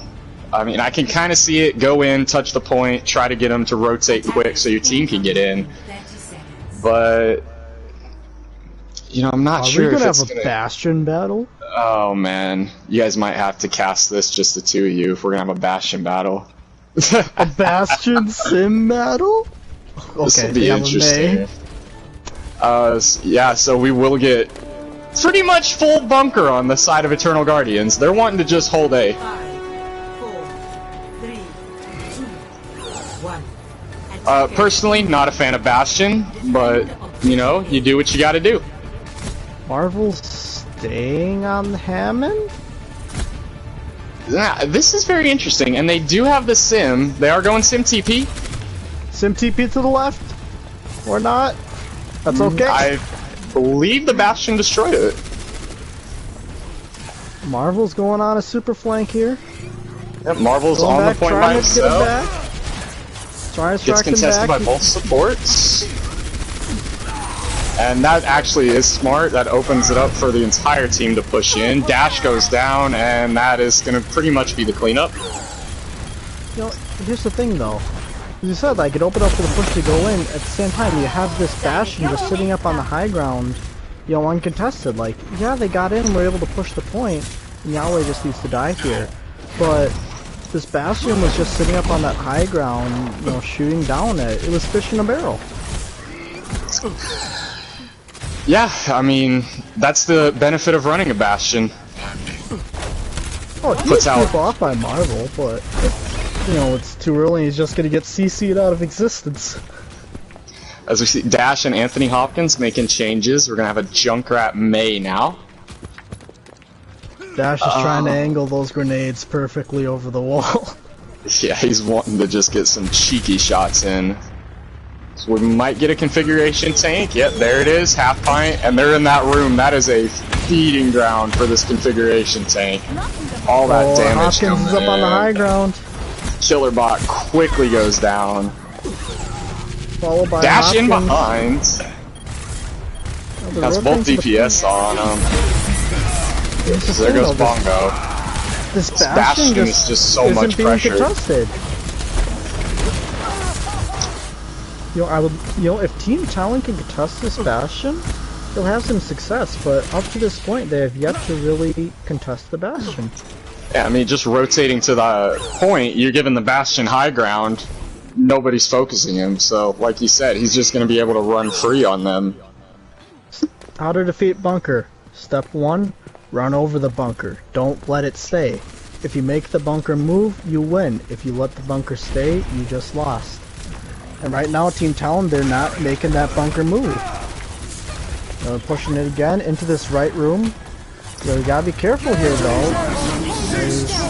I mean, I can kind of see it go in, touch the point, try to get them to rotate quick so your team can get in. 30 seconds. But you know, I'm not Are we sure going if to it's have a gonna. Bastion battle? Oh man, you guys might have to cast this, just the two of you, if we're gonna have a Bastion battle. A Bastion sim battle? This Okay, will be yeah, interesting. Yeah, so we will get pretty much full bunker on the side of Eternal Guardians. They're wanting to just hold A. 5, 4, 3, 2, 1. Personally, not a fan of Bastion, but you know, you do what you gotta do. Marvel's staying on Hammond? Yeah, this is very interesting, and they do have the sim. They are going sim TP. Sim TP to the left? Or not? That's okay. I believe the Bastion destroyed it. Marvel's going on a super flank here. Yep, Marvel's Going on back, the point by trying to get him himself. back. Trying to Gets strike him contested back. by both supports. And that actually is smart. That opens it up for the entire team to push in. Dash goes down, and that is going to pretty much be the cleanup. You know, here's the thing though. As you said, like, it opened up for the push to go in. At the same time, you have this Bastion just sitting up on the high ground, you know, uncontested. Like, yeah, they got in and were able to push the point, and Yahweh just needs to die here. But this Bastion was just sitting up on that high ground, you know, shooting down it. It was fish in a barrel. Yeah, I mean, that's the benefit of running a Bastion. Oh, he Puts was out- pissed off by Marvel, but, you know, it's too early. He's just gonna get CC'd out of existence. As we see Dash and Anthony Hopkins making changes, we're going to have a Junkrat May now. Dash is trying to angle those grenades perfectly over the wall. Yeah, he's wanting to just get some cheeky shots in. So we might get a configuration tank. Yep, there it is, half pint, and they're in that room. That is a feeding ground for this configuration tank. All that Oh, damage Hopkins is coming up on the in. high ground, Killer bot quickly goes down. followed by Dash in Hopkins. behind. Oh, they're That's both rotating to the DPS on him. Here's the So there thing, goes though, Bongo. This Bastion Bastion is just so isn't much being pressure. contested. You know, if Team Talon can contest this Bastion, they'll have some success. But up to this point, they have yet to really contest the Bastion. Yeah, I mean, just rotating to the point, you're giving the Bastion high ground. Nobody's focusing him, so like you said, he's just going to be able to run free on them. How to defeat bunker. Step 1, run over the bunker. Don't let it stay. If you make the bunker move, you win. If you let the bunker stay, you just lost. And right now, Team Talon, they're not making that bunker move. They're pushing it again into this right room. So you gotta be careful here, though.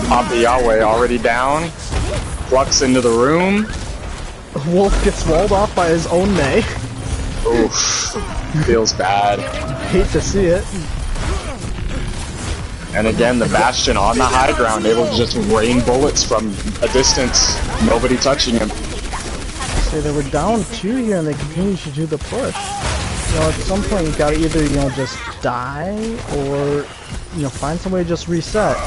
Papa Yahweh already down. Flux into the room. Wolf gets walled off by his own May. Oof. Feels bad. Hate to see it. And again, the Bastion on the high ground, able to just rain bullets from a distance. Nobody touching him. So they were down 2 here and they continue to do the push. You know, at some point you gotta either, you know, just die or, you know, find some way to just reset.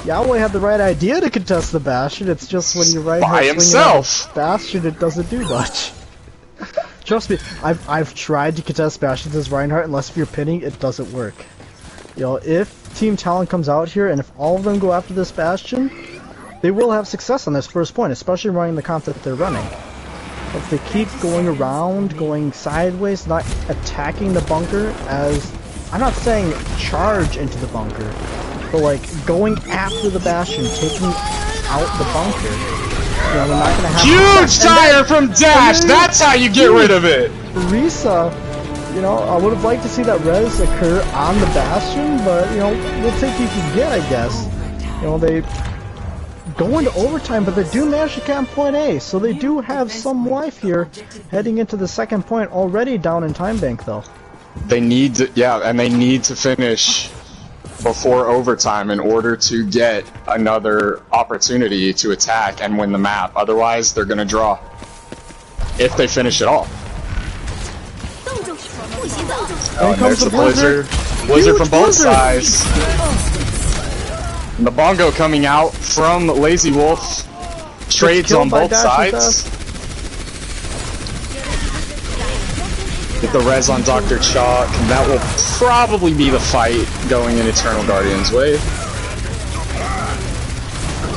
Yahweh had the right idea to contest the Bastion, it's just when you're right By himself. Bastion, it doesn't do much. Trust me, I've tried to contest Bastions as Reinhardt, unless if you're pinning, it doesn't work. You know, if Team Talon comes out here and if all of them go after this Bastion, they will have success on this first point, especially running the comp that they're running. If they keep going around, going sideways, not attacking the bunker as... I'm not saying charge into the bunker, but like going after the Bastion, taking out the bunker. You know, they're not gonna have Huge tire from Dash! That's how you get rid of it! Risa, you know, I would have liked to see that res occur on the Bastion, but, you know, we'll take what you can get, I guess. You know, they go into overtime, but they do manage to cap point A, so they do have some life here heading into the second point, already down in time bank, though. They need to, yeah, and they need to finish before overtime in order to get another opportunity to attack and win the map. Otherwise, they're going to draw. If they finish it all. Oh, and there's the Blizzard. Blizzard from both sides. And the Bongo coming out from Lazy Wolf. Trades on both sides. Get the res on Dr. Chalk. And that will probably be the fight going in Eternal Guardian's way.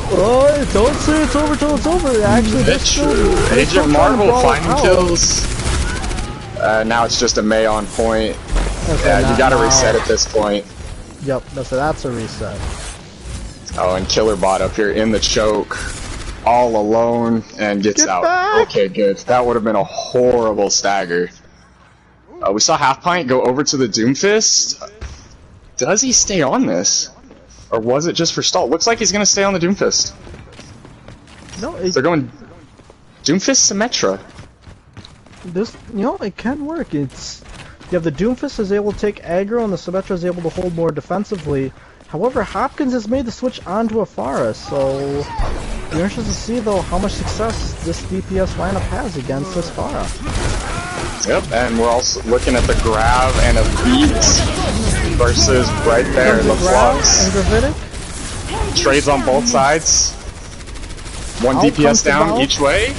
Oh, don't say it's over till it's over. Actually, that's true. Agent Marvel finding kills. Now it's just a May on point. Yeah, you gotta reset at this point. Yep, that's a reset. Oh, and Killerbot up here in the choke, all alone, and gets out. Back. Okay, good. That would have been a horrible stagger. We saw Half Pint go over to the Doomfist. Does he stay on this? Or was it just for stall? Looks like he's gonna stay on the Doomfist. No, they're going Doomfist Symmetra. This, you know, it can work. It's, you have the Doomfist is able to take aggro, and the Symmetra is able to hold more defensively. However, Hopkins has made the switch onto Afara, so you're interested to see, though, how much success this DPS lineup has against this Pharah. Yep, and we're also looking at the grab and a beat versus right there in the flux. Trades on both sides. One DPS down each way.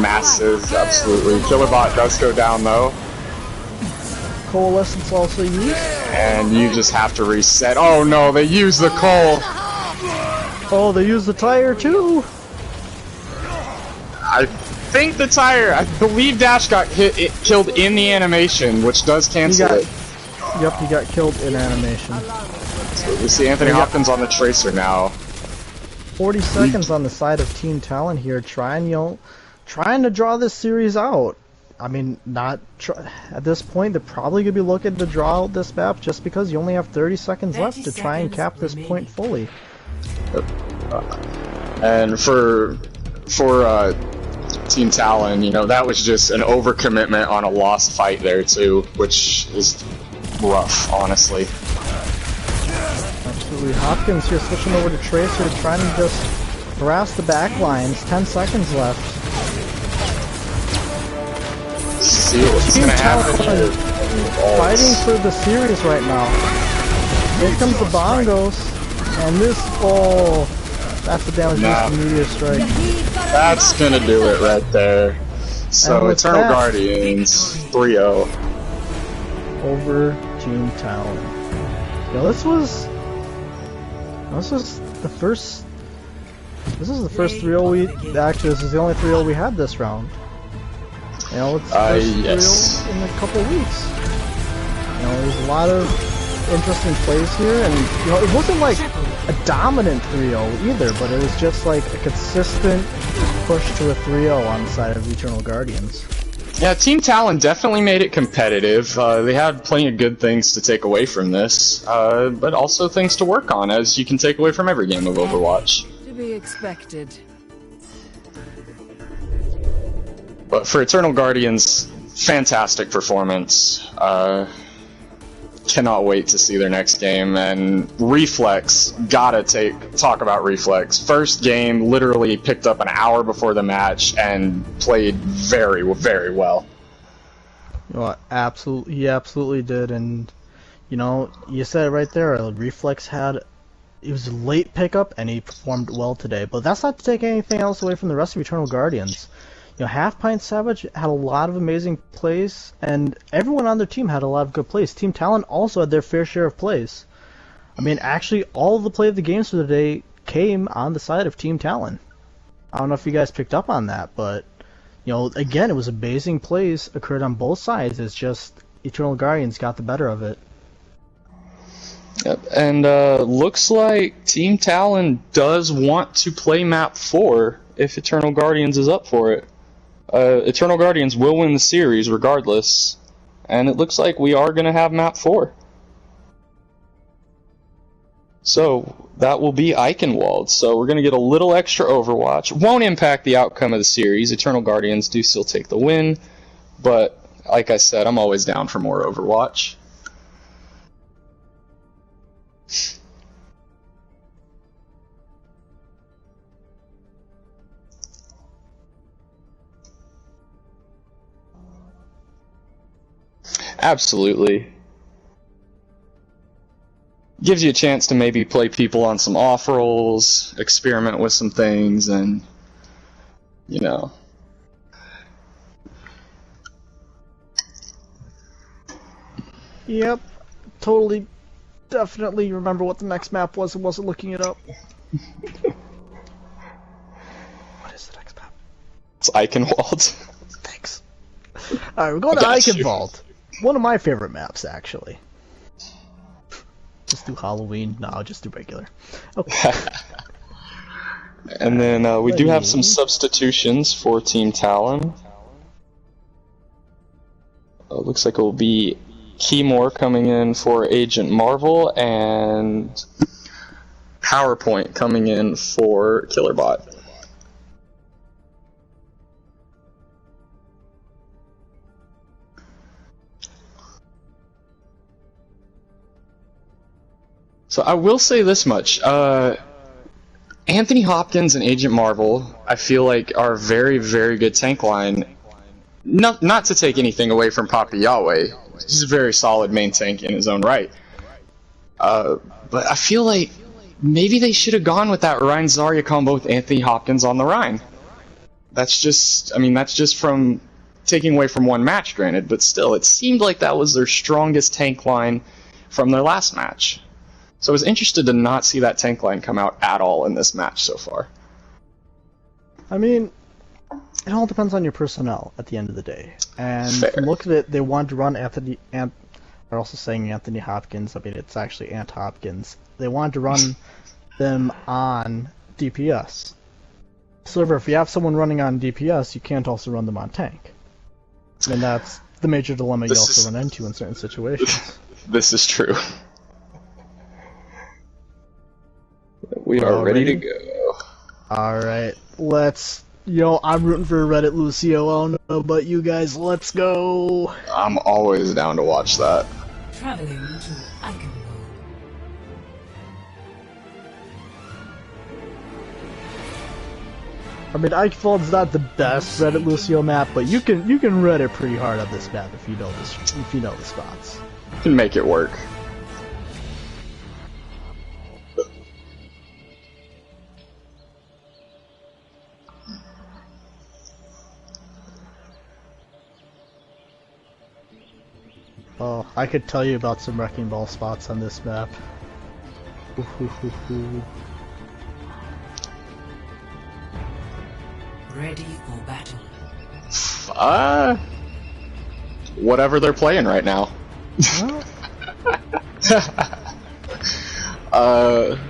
Massive, absolutely. Killerbot does go down though. Coalescence also used. And you just have to reset. Oh no, they use the coal. Oh, they use the tire too. I think the tire. I believe Dash got killed in the animation, which does cancel it. Yep, he got killed in animation. So we see Anthony Hopkins on the Tracer now. 40 seconds on the side of Team Talon here, trying to draw this series out. I mean, at this point, they're probably going to be looking to draw out this map just because you only have 30 seconds left to try and cap this point fully. And for Team Talon, you know, that was just an overcommitment on a lost fight there too, which is rough, honestly. Absolutely. Hopkins here switching over to Tracer, trying to just harass the back lines. 10 seconds left. See what's gonna happen here. Fighting for the series right now. Here comes the Bongos, and this, that's the damage from Meteor Strike. That's gonna do it right there. So Eternal Guardians 3-0 over Team Talon. Yeah, this was the first. This is the first 3-0 we. Actually, this is the only 3-0 we had this round. You know, it's the first 3-0 in a couple weeks. You know, there's a lot of interesting plays here, and you know, it wasn't like a dominant 3-0 either, but it was just like a consistent push to a 3-0 on the side of Eternal Guardians. Yeah, Team Talon definitely made it competitive. They had plenty of good things to take away from this, but also things to work on, as you can take away from every game of Overwatch. To be expected. But for Eternal Guardians, fantastic performance. Cannot wait to see their next game. And Reflex, gotta talk about Reflex. First game, literally picked up an hour before the match and played very, very well. Well, he absolutely did. And you know, you said it right there. Reflex it was a late pickup, and he performed well today. But that's not to take anything else away from the rest of Eternal Guardians. You know, Half Pint Savage had a lot of amazing plays, and everyone on their team had a lot of good plays. Team Talon also had their fair share of plays. I mean, actually, all of the play of the games for the day came on the side of Team Talon. I don't know if you guys picked up on that, but, you know, again, it was amazing plays occurred on both sides. It's just Eternal Guardians got the better of it. Yep. And looks like Team Talon does want to play map 4 if Eternal Guardians is up for it. Eternal Guardians will win the series regardless, and it looks like we are going to have map 4. So that will be Eichenwald. So we're going to get a little extra Overwatch. Won't impact the outcome of the series. Eternal Guardians do still take the win, but like I said, I'm always down for more Overwatch. Absolutely. Gives you a chance to maybe play people on some off rolls, experiment with some things, and, you know. Yep. Totally, definitely remember what the next map was and wasn't looking it up. What is the next map? It's Eichenwald. Thanks. Alright, we're going to Eichenwald. One of my favorite maps, actually. Just do Halloween? No, just do regular. Okay. And then we do have some substitutions for Team Talon. Looks like it will be Keymore coming in for Agent Marvel, and PowerPoint coming in for Killerbot. So I will say this much. Anthony Hopkins and Agent Marvel, I feel like, are a very, very good tank line. Not to take anything away from Papa Yahweh. He's a very solid main tank in his own right. But I feel like maybe they should have gone with that Rhine Zarya combo with Anthony Hopkins on the Rhine. That's just from taking away from one match, granted, but still, it seemed like that was their strongest tank line from their last match. So I was interested to not see that tank line come out at all in this match so far. I mean, it all depends on your personnel at the end of the day. And Fair. from the look of it, they wanted to run they're also saying Anthony Hopkins. I mean, it's actually Ant Hopkins. They wanted to run them on DPS. So if you have someone running on DPS, you can't also run them on tank. And that's the major dilemma you also run into in certain situations. This is true. We are ready to go. Alright, let's... I'm rooting for Reddit Lucio, I don't know about you guys, let's go! I'm always down to watch that. Traveling to Eichenwald. I mean, Eichenwald's not the best Reddit Lucio map, but you can Reddit pretty hard on this map if you know the spots. You can make it work. Oh, I could tell you about some Wrecking Ball spots on this map. Ready for battle. Whatever they're playing right now.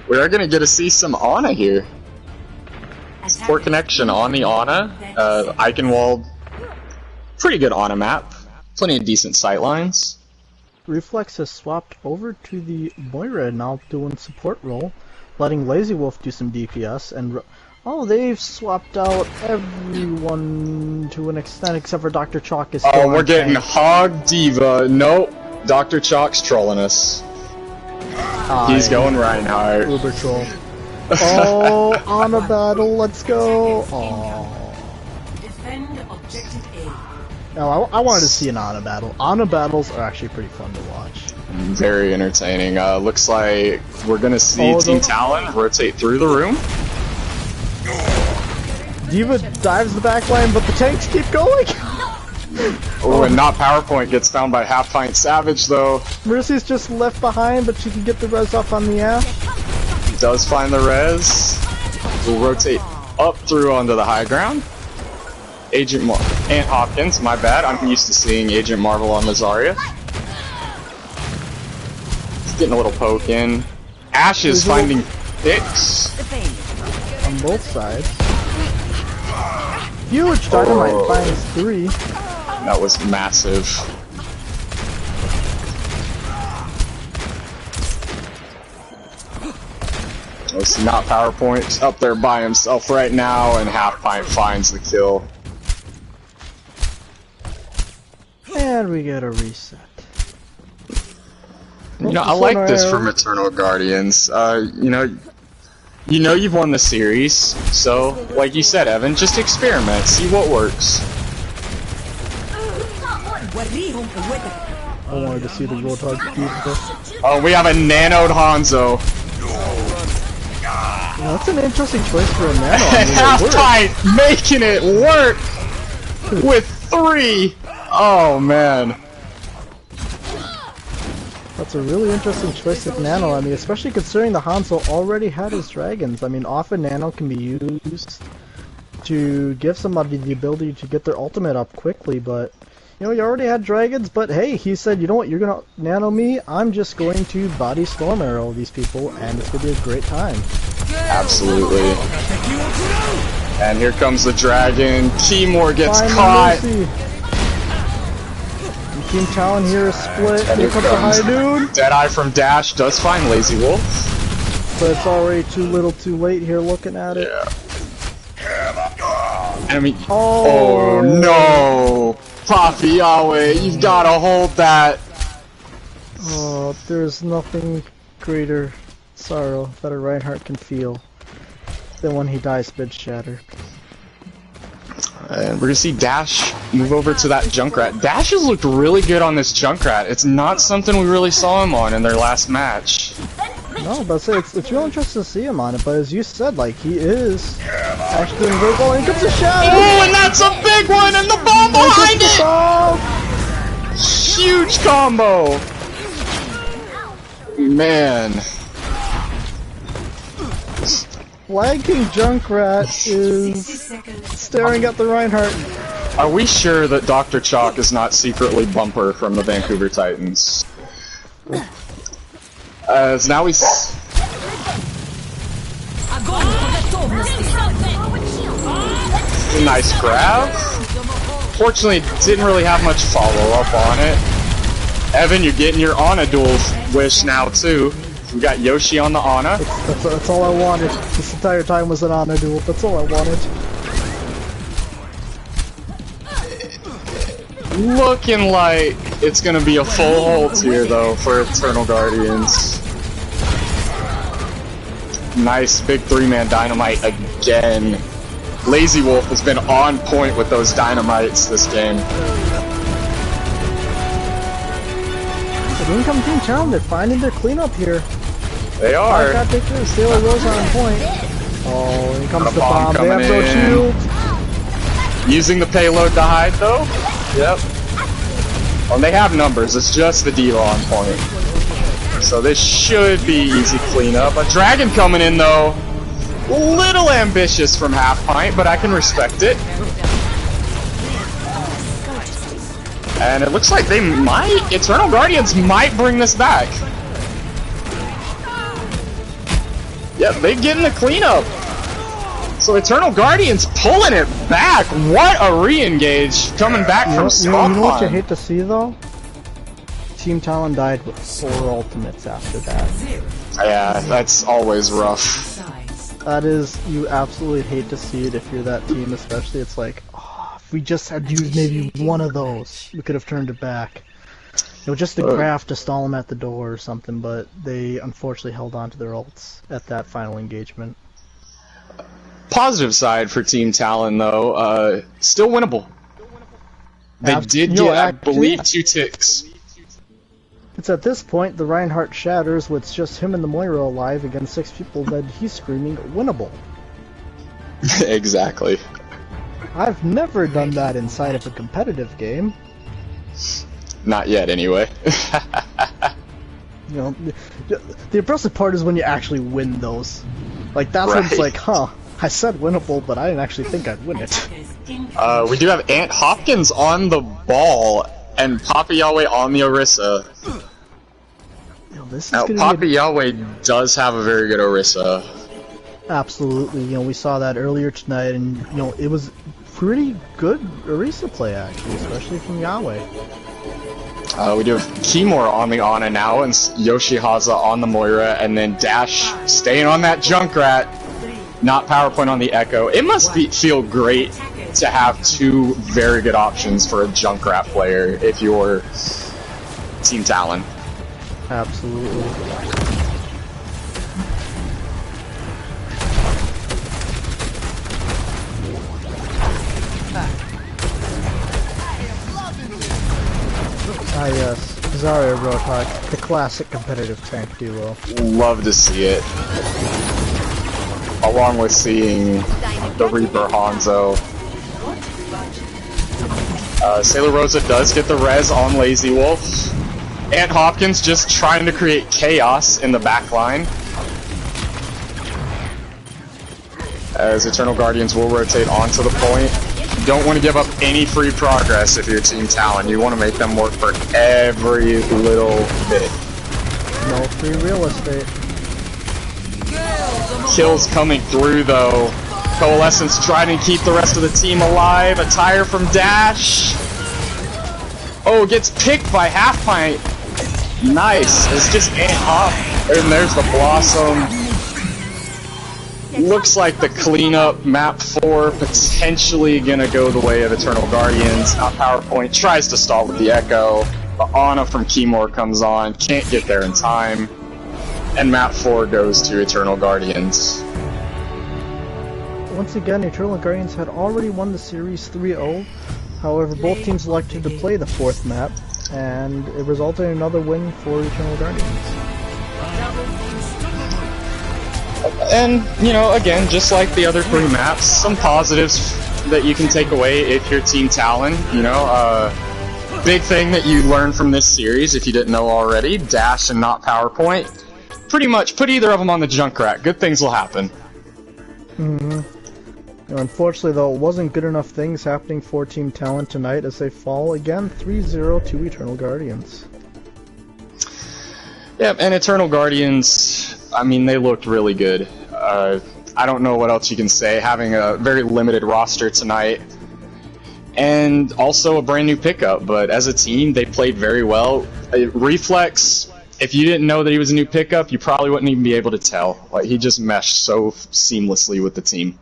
We are gonna get to see some Ana here. Poor connection on the Ana. Eichenwald, pretty good Ana map. Plenty of decent sightlines. Reflex has swapped over to the Moira now doing support role, letting Lazy Wolf do some DPS, and they've swapped out everyone to an extent except for Dr. Chalk is still Oh, we're on getting tank. Hog Diva. Nope, Dr. Chalk's trolling us. He's going Reinhardt. Uber troll. Oh, on a battle, let's go. Oh. Defend objective A. No, I wanted to see an Ana battle. Ana battles are actually pretty fun to watch. Very entertaining. Looks like we're gonna see Team Talon rotate through the room. Diva dives the back line, but the tanks keep going. Oh, and not PowerPoint gets found by Half Pint Savage though. Mercy's just left behind, but she can get the res off on the app. Does find the res. Will rotate up through onto the high ground. Ant Hopkins, my bad. I'm used to seeing Agent Marvel on the Zarya. getting a little poke in. Ash is finding picks. On both sides. Huge dynamite finds 3. That was massive. It's not PowerPoint up there by himself right now, and Half Pint finds the kill. And we get a reset. You know, I like this from Eternal Guardians. You know you've won the series, so like you said, Evan, just experiment, see what works. I wanted to see the Roadhog people. Oh, we have a nanoed Hanzo. Yeah, that's an interesting choice for a nano. And Half-Pint making it work with 3. Oh man. That's a really interesting choice of Nano. I mean, especially considering the Hanzo already had his dragons. I mean, often Nano can be used to give somebody the ability to get their ultimate up quickly, but you know, you already had dragons, but hey, he said, you know what, you're gonna Nano me, I'm just going to body Storm Arrow these people, and it's gonna be a great time. Absolutely. And here comes the dragon. Timur gets caught. Team Talon here is split. And here comes the high dude. Deadeye from Dash does find Lazy Wolf. But it's already too little too late here looking at it. Yeah. I mean, oh no! Poppy Yahweh, you've gotta hold that. Oh, there's nothing greater sorrow that a Reinhardt can feel than when he dies bid shattered. And we're gonna see Dash move over to that Junkrat. Dash has looked really good on this Junkrat. It's not something we really saw him on in their last match. No, but it's real interesting to see him on it, but as you said, like, he is actually doing very well. Here comes the shadow! Oh, and that's a big one, and the bomb behind it! Huge combo! Man. Flag King Junkrat is staring at the Reinhardt. Are we sure that Dr. Chalk is not secretly Bumper from the Vancouver Titans? As now he's... Nice grab. Fortunately, didn't really have much follow-up on it. Evan, you're getting your Ana duel wish now, too. We got Yoshi on the Ana. That's all I wanted. This entire time was an Ana duel. That's all I wanted. Looking like it's gonna be a full hold here, though, for Eternal Guardians. Nice big 3-man dynamite again. Lazy Wolf has been on point with those dynamites this game. The income Team Talon, they're finding their cleanup here. They are. Got pictures. Sailor Rose on point. Oh, here comes the bomb. They have no shield. Using the payload to hide, though. Yep. Well, they have numbers. It's just the D.Va on point. So this should be easy cleanup. A dragon coming in, though. Little ambitious from Half Pint, but I can respect it. And it looks like they might, Eternal Guardians might bring this back. Yep, they're getting the cleanup. So Eternal Guardians pulling it back. What a re-engage coming back from Spawn. You know what you hate to see though? Team Talon died with 4 ultimates after that. Yeah, that's always rough. That is, you absolutely hate to see it if you're that team, especially. It's like, oh, if we just had used maybe one of those, we could have turned it back. You know, just the craft to stall them at the door or something, but they unfortunately held on to their ults at that final engagement. Positive side for Team Talon, though, still winnable. They did get, I believe, 2 ticks. It's at this point the Reinhardt shatters with just him and the Moira alive against 6 people that he's screaming winnable. Exactly. I've never done that inside of a competitive game. Not yet, anyway. You know, the impressive part is when you actually win those. Like, that's when it's like, huh, I said winnable, but I didn't actually think I'd win it. We do have Ant Hopkins on the ball, and Papa Yahweh on the Orisa. this is Now, going Papa to be Yahweh does have a very good Orisa. absolutely. You know, we saw that earlier tonight, and you know, it was pretty good Orisa play actually, especially from Yahweh. We do have Kimura on the Ana now, and Yoshihaza on the Moira, and then Dash staying on that Junkrat, not PowerPoint on the Echo. It must feel great to have two very good options for a Junkrat player if you're Team Talon. Absolutely. Ah yes, Zarya Roadhog, the classic competitive tank duo. Love to see it. Along with seeing the Reaper Hanzo. Sailor Rosa does get the res on Lazy Wolf. Ant Hopkins just trying to create chaos in the back line. As Eternal Guardians will rotate onto the point. You don't want to give up any free progress if you're Team Talon. You want to make them work for every little bit. No free real estate. Kills coming through though. Coalescence trying to keep the rest of the team alive. A tire from Dash. Oh, gets picked by Half Pint. Nice. It's just Ant Hop. And there's the Blossom. Looks like the cleanup map 4 potentially gonna go the way of Eternal Guardians. PowerPoint tries to stall with the Echo. The Ana from Keymore comes on, can't get there in time. And map 4 goes to Eternal Guardians. Once again, Eternal Guardians had already won the series 3-0. However, both teams elected to play the 4th map, and it resulted in another win for Eternal Guardians. And, you know, again, just like the other 3 maps, some positives that you can take away if you're Team Talon. You know, big thing that you learned from this series, if you didn't know already, Dash and not PowerPoint. Pretty much put either of them on the Junkrat. Good things will happen. Mm-hmm. You know, unfortunately, though, it wasn't good enough things happening for Team Talon tonight as they fall again 3-0 to Eternal Guardians. Yeah, and Eternal Guardians, I mean, they looked really good. I don't know what else you can say, having a very limited roster tonight. And also a brand new pickup, but as a team, they played very well. Reflex, if you didn't know that he was a new pickup, you probably wouldn't even be able to tell. Like, he just meshed so seamlessly with the team.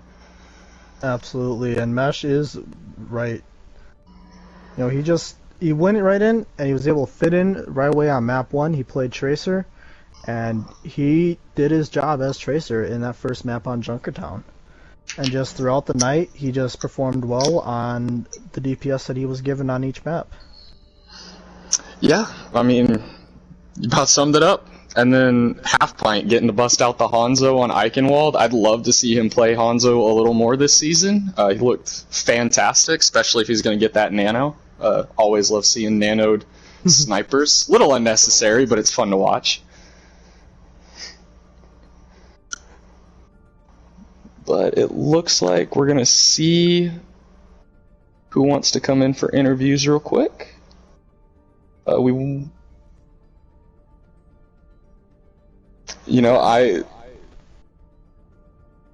Absolutely, and Mesh is right. You know, he went right in, and he was able to fit in right away on map 1. He played Tracer, and he did his job as Tracer in that first map on Junkertown. And just throughout the night, he just performed well on the DPS that he was given on each map. Yeah, I mean, you about summed it up. And then Half Pint getting to bust out the Hanzo on Eichenwald. I'd love to see him play Hanzo a little more this season. He looked fantastic, especially if he's going to get that nano. Always love seeing nanoed snipers. Little unnecessary, but it's fun to watch. But it looks like we're going to see who wants to come in for interviews real quick. You know,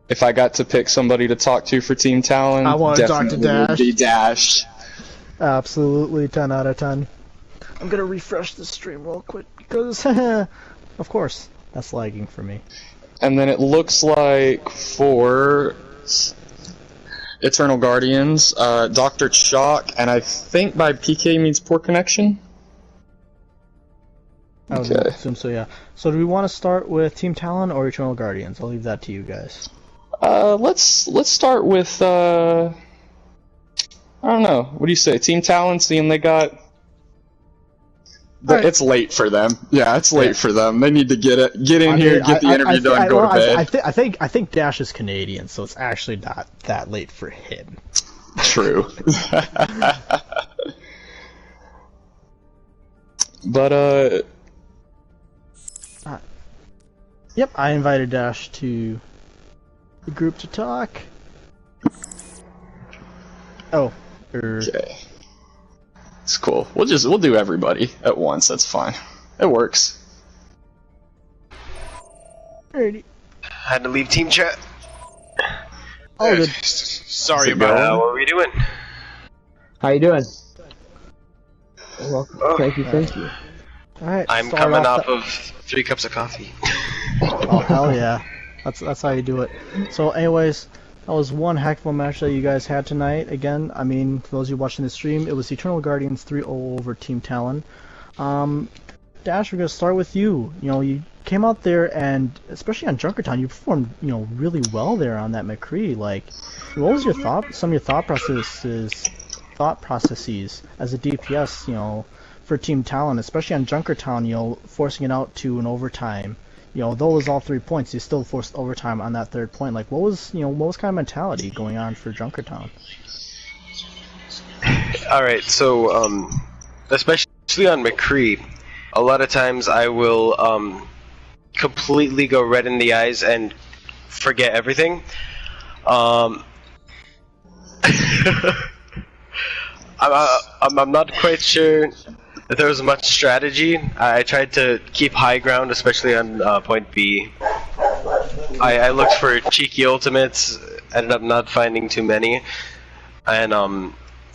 if I got to pick somebody to talk to for Team Talon, I want to talk to Dash. Would be Dash. Absolutely, 10 out of 10. I'm gonna refresh the stream real quick because, of course, that's lagging for me. And then it looks like for Eternal Guardians, Dr. Chalk, and I think by PK means poor connection. I would assume so, yeah. So do we want to start with Team Talon or Eternal Guardians? I'll leave that to you guys. Let's start with I don't know. What do you say? Team Talon, seeing they got Right. It's late for them. Yeah, it's late for them. They need to get in here, get the interview done, go to bed. I think Dash is Canadian, so it's actually not that late for him. True. But yep, I invited Dash to the group to talk. Oh, okay. It's cool. We'll do everybody at once. That's fine. It works. Alrighty. Had to leave team chat. All good. Sorry about What were we doing? How you doing? Welcome. Thank you. Alright. I'm start coming off the- of 3 cups of coffee. Oh hell yeah. That's how you do it. So anyways, that was one heck of a match that you guys had tonight. Again, I mean, for those of you watching the stream, it was Eternal Guardians 3-0 over Team Talon. Dash, we're gonna start with you. You know, you came out there and, especially on Junkertown, you performed, you know, really well there on that McCree. Like, what was your some of your thought processes as a DPS, you know, for Team Talon, especially on Junkertown, you know, forcing it out to an overtime. You know, though it was all 3 points, you still forced overtime on that third point. Like, what was kind of mentality going on for Junkertown? Alright, so, especially on McCree, a lot of times I will, completely go red in the eyes and forget everything. I'm not quite sure if there was much strategy. I tried to keep high ground, especially on point B. I looked for cheeky ultimates, ended up not finding too many, and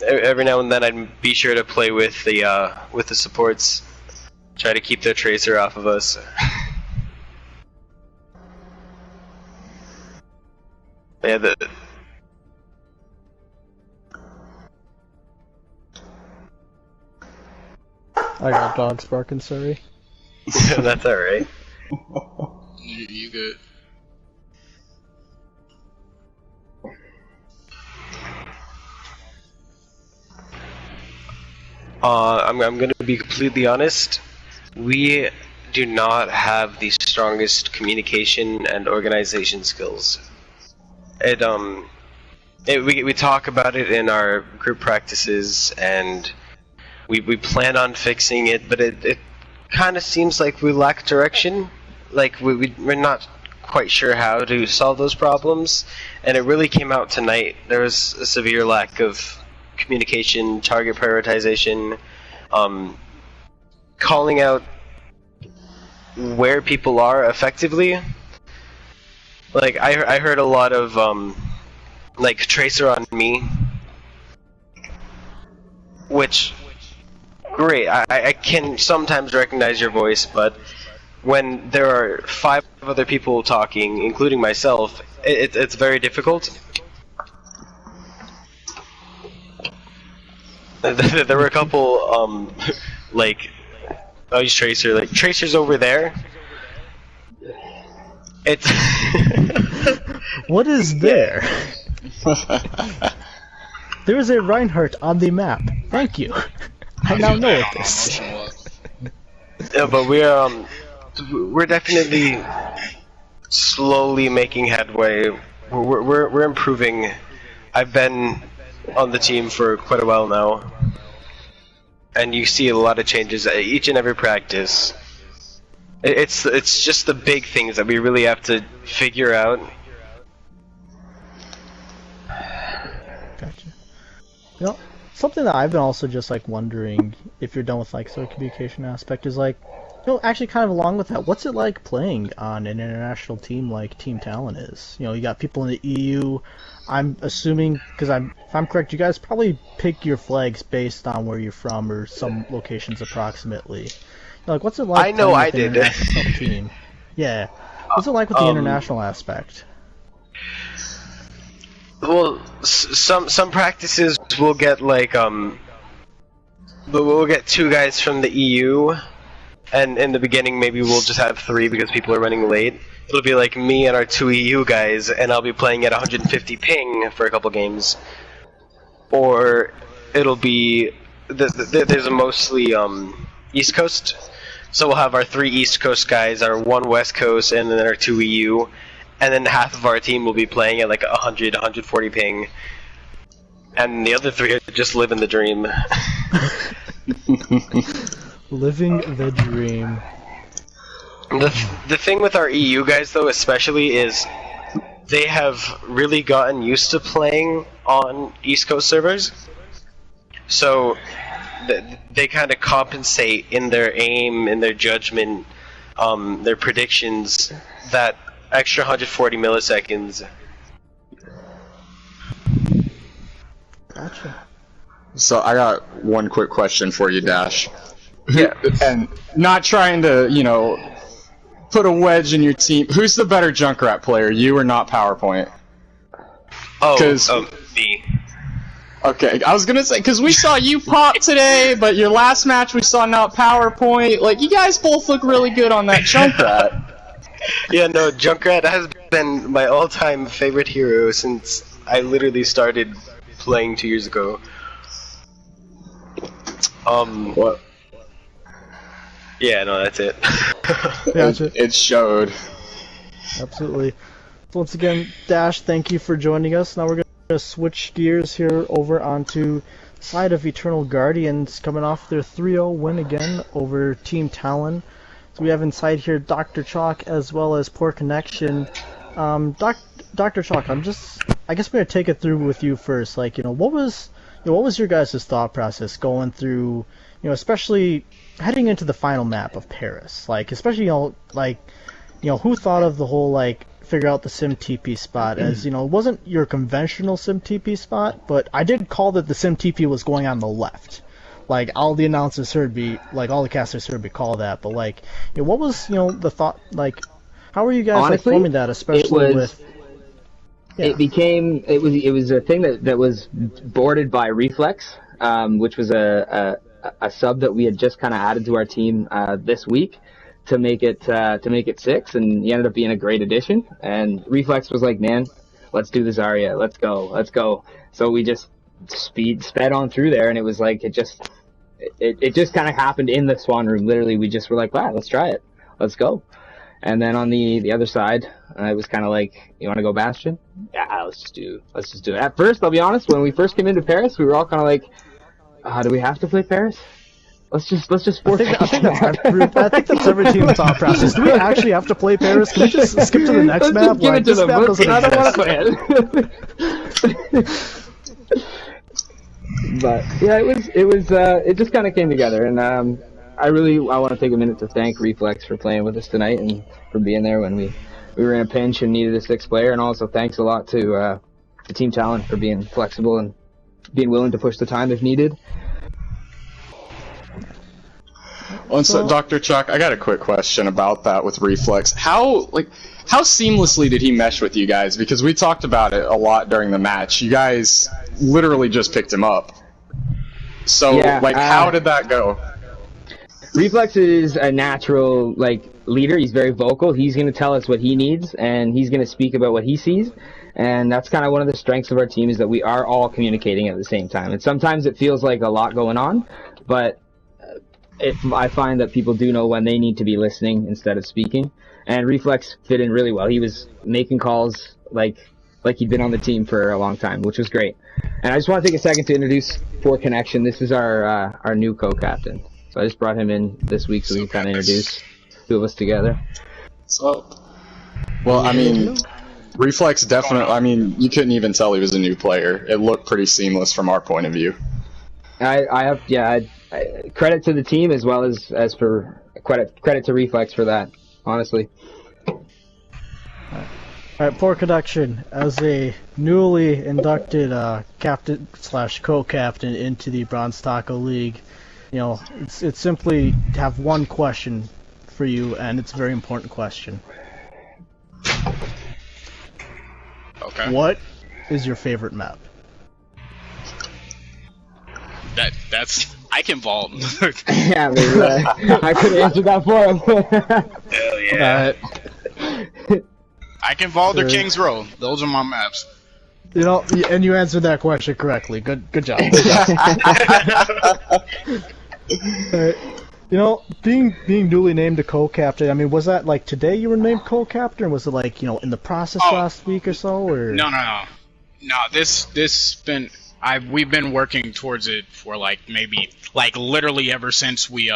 every now and then I'd be sure to play with the supports, try to keep their tracer off of us. Yeah, I got dogs barking, sorry. That's alright. You good. I'm gonna be completely honest. We do not have the strongest communication and organization skills. We talk about it in our group practices, and we plan on fixing it, but it kind of seems like we lack direction. Like we're not quite sure how to solve those problems, and it really came out tonight. There was a severe lack of communication, target prioritization, calling out where people are effectively. Like I heard a lot of like tracer on me, which great. I can sometimes recognize your voice, but when there are 5 other people talking, including myself, it's very difficult. There were a couple like, oh, he's tracer, like tracer's over there. It's What is there? There is a Reinhardt on the map. Thank you. I now know what this. yeah, but we're definitely slowly making headway. We're improving. I've been on the team for quite a while now, and you see a lot of changes at each and every practice. It's just the big things that we really have to figure out. Gotcha. You know, something that I've been also just like wondering if you're done with like sort of communication aspect is like, you know, actually kind of along with that, what's it like playing on an international team like Team Talon is? You know, you got people in the EU. I'm assuming, because if I'm correct, you guys probably pick your flags based on where you're from or some locations approximately. Like, what's it like? I know playing I with an did. international team? Yeah. What's it like with the international aspect? Well, some practices will get like we'll get 2 guys from the EU, and in the beginning maybe we'll just have 3 because people are running late. It'll be like me and our 2 EU guys, and I'll be playing at 150 ping for a couple games. Or it'll be there's a mostly East Coast, so we'll have our 3 East Coast guys, our 1 West Coast, and then our 2 EU, and then half of our team will be playing at like 100, 140 ping, and the other 3 just living the dream. Living the dream. The thing with our EU guys, though, especially, is they have really gotten used to playing on East Coast servers. So they kind of compensate in their aim, in their judgment, their predictions, that Extra 140 milliseconds. Gotcha. So I got one quick question for you, Dash. Yeah. And not trying to, put a wedge in your team. Who's the better Junkrat player, you or not PowerPoint? Me. Okay, I was gonna say, because we saw you pop today, but your last match we saw not PowerPoint. Like, you guys both look really good on that Junkrat. Yeah, no, Junkrat has been my all-time favorite hero since I literally started playing 2 years ago. What? Yeah, no, that's it. Gotcha. It showed. Absolutely. So once again, Dash, thank you for joining us. Now we're going to switch gears here over onto side of Eternal Guardians, coming off their 3-0 win again over Team Talon. So we have inside here Dr. Chalk as well as Poor Connection. Dr. Chalk, I guess we're going to take it through with you first. Like, what was your guys' thought process going through, especially heading into the final map of Paris? Like, especially, who thought of the whole, figure out the Sim TP spot as, it wasn't your conventional Sim TP spot, but I did call that the Sim TP was going on the left. Like, all the announcers heard me, all the casters heard me call that, but, what was, the thought, how were you guys, Honestly, forming that, especially with... Yeah. It was a thing that was boarded by Reflex, which was a sub that we had just kind of added to our team this week to make it 6, and he ended up being a great addition. And Reflex was like, man, let's do the Zarya, let's go. So we just sped on through there, and it was like it just kind of happened in the Swan room. Literally, we just were like, wow, let's try it, let's go. And then on the other side, it was kind of like, you want to go Bastion? Yeah, let's just do it. At first, I'll be honest, when we first came into Paris, we were all kind of like, do we have to play Paris? Let's just force it. I think that's every team's thought process. Do we actually have to play Paris? Can we just skip to the next map? Just give it to them. I don't want to play it. But yeah, it just kind of came together, and I want to take a minute to thank Reflex for playing with us tonight and for being there when we were in a pinch and needed a 6th player, and also thanks a lot to Team Talon for being flexible and being willing to push the time if needed. And so, Dr. Chuck, I got a quick question about that with Reflex. How seamlessly did he mesh with you guys? Because we talked about it a lot during the match. You guys literally just picked him up. So, how did that go? Reflex is a natural, leader. He's very vocal. He's going to tell us what he needs, and he's going to speak about what he sees. And that's kind of one of the strengths of our team, is that we are all communicating at the same time. And sometimes it feels like a lot going on, but I find that people do know when they need to be listening instead of speaking. And Reflex fit in really well. He was making calls like he'd been on the team for a long time, which was great. And I just want to take a second to introduce Poor Connection. This is our new co-captain. So I just brought him in this week so we can kind of introduce two of us together. So, well, Reflex definitely, you couldn't even tell he was a new player. It looked pretty seamless from our point of view. I credit to the team as well as for credit to Reflex for that, honestly. Alright, Poor Connection, as a newly inducted captain / co-captain into the Bronze Taco League, it's simply have one question for you, and it's a very important question. Okay. What is your favorite map? That's I can vault. Yeah, I could answer that for him. Hell yeah. I can vault or King's Row. Those are my maps. And you answered that question correctly. Good job. Being newly named a co-captain, was that today you were named co-captain, or was it in the process last week or so? Or No. We've been working towards it for maybe literally ever since we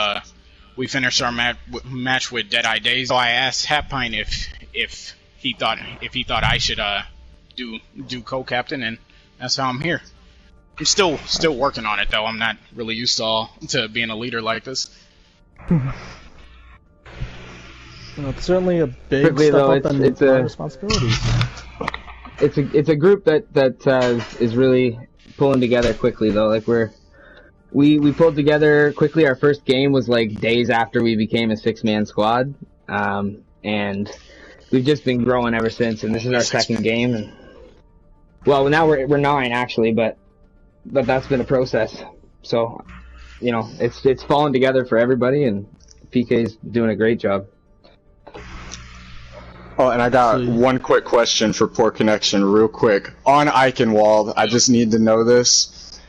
finished our match with Deadeye Days. So I asked Hatpine if he thought I should do co-captain, and that's how I'm here. I'm still working on it though. I'm not really used to being a leader like this. It's certainly a big Quickly, step though, up in it's a- responsibilities. It's a group that is really pulling together quickly though. Like we pulled together quickly. Our first game was like days after we became a 6-man squad, and we've just been growing ever since. And this is our second game. And, well, now we're 9 actually, but that's been a process. So, you know, it's fallen together for everybody, and PK's doing a great job. Oh, and I got one quick question for Poor Connection, real quick. On Eichenwald, I just need to know this.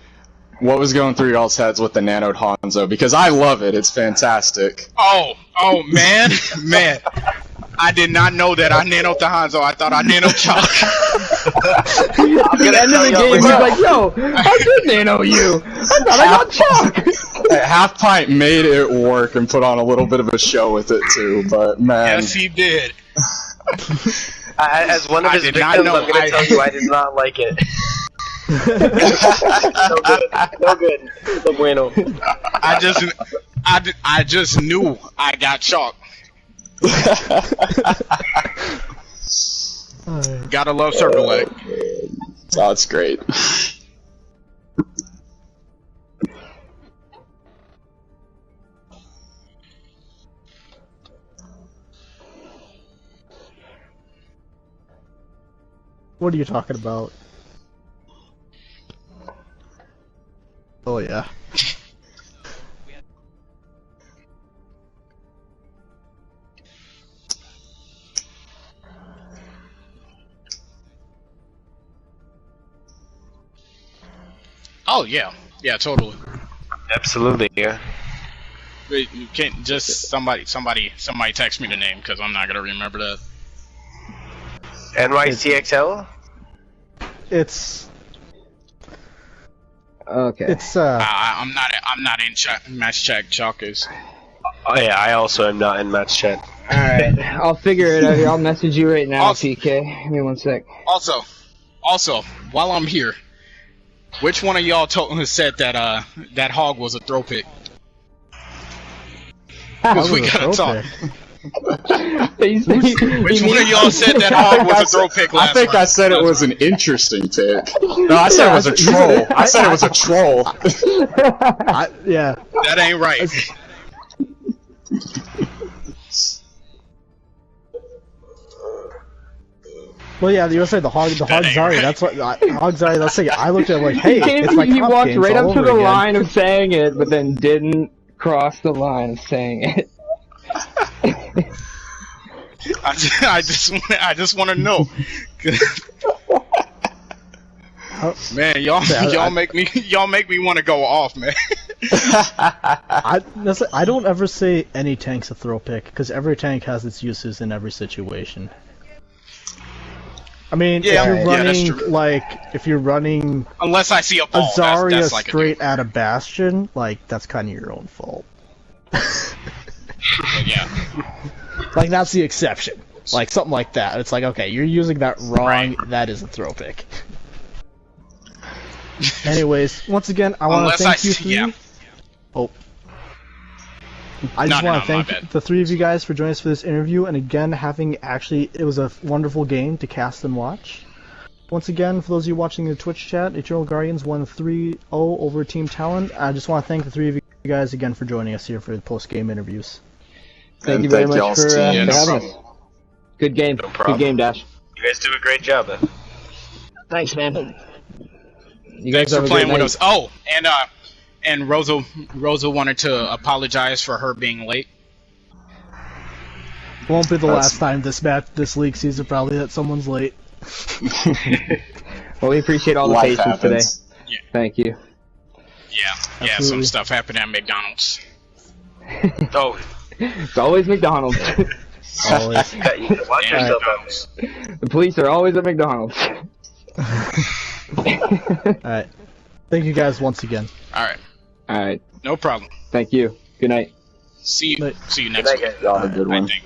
What was going through y'all's heads with the nanoed Hanzo? Because I love it. It's fantastic. Oh, man. Man. I did not know that I nanoed the Hanzo. I thought I nanoed Chalk. At the end of the game, he's like, yo, I did nano you. I thought I got Chalk. Half Pint made it work and put on a little bit of a show with it, too. But, man. Yes, he did. As one of his victims, I'm going to tell you I did not like it. No good. No bueno. I just knew I got Chalk. Gotta love Circle Leg. Oh, it's great. What are you talking about? Oh yeah. Oh yeah, totally. Absolutely, yeah. Wait, you can't just somebody text me the name because I'm not gonna remember that. NYCXL? It's Okay. it's I'm not in match chat. Chalk is. Oh yeah, I also am not in match chat. Alright, I'll figure it out here. I'll message you right now, Also- PK. Give me 1 sec. Also, while I'm here, which one of y'all said that that hog was a throw pick? Because we gotta talk. Which Which one of y'all said that hog was a throw pick last I think I round? said it was an interesting pick. No, I said it was a troll. I said it was a troll. yeah. That ain't right. Well, yeah, you were saying the hog ain't Zarya. right. That's what hog Zarya. That's like I looked at it like, hey, it's like he cop walked games right all up to over the again. line of saying it, but then didn't cross the line of saying it. I just want to know. Man, y'all make me want to go off, man. I don't ever say any tank's a throw pick because every tank has its uses in every situation. I mean, Yeah, if you're yeah, running that's true. Unless I see a a ball, Zarya that's like straight at a Bastion, like that's kind of your own fault. yeah. Like that's the exception. Like something like that. It's like, okay, you're using that wrong. Right. That is a throw pick. Anyways, once again, I want to thank you three. Yeah. Oh. I just want to my thank bad. the three of you guys for joining us for this interview, and again, it was a wonderful game to cast and watch. Once again, for those of you watching the Twitch chat, Eternal Guardians won 3-0 over Team Talon. I just want to thank the three of you guys again for joining us here for the post-game interviews. Thank And you very thank much y'all's for team. having no us. Good game. No problem. Good game, Dash. You guys do a great job, man. Thanks, man. You Thanks guys for have a playing great with night. us. Oh, and Rosa wanted to apologize for her being late. Won't be the That's- last time this league season probably that someone's late. Well, we appreciate all the Life patience happens. today. Yeah. Thank you. Yeah, Absolutely. some stuff happened at McDonald's. Oh, It's always McDonald's. Always. you can watch Damn yourself out. McDonald's. The police are always at McDonald's. Alright. Thank you guys once again. All right, All right. no problem. Thank you. Good night. See you Night. next Good night, week. guys. Y'all have a good I one. think.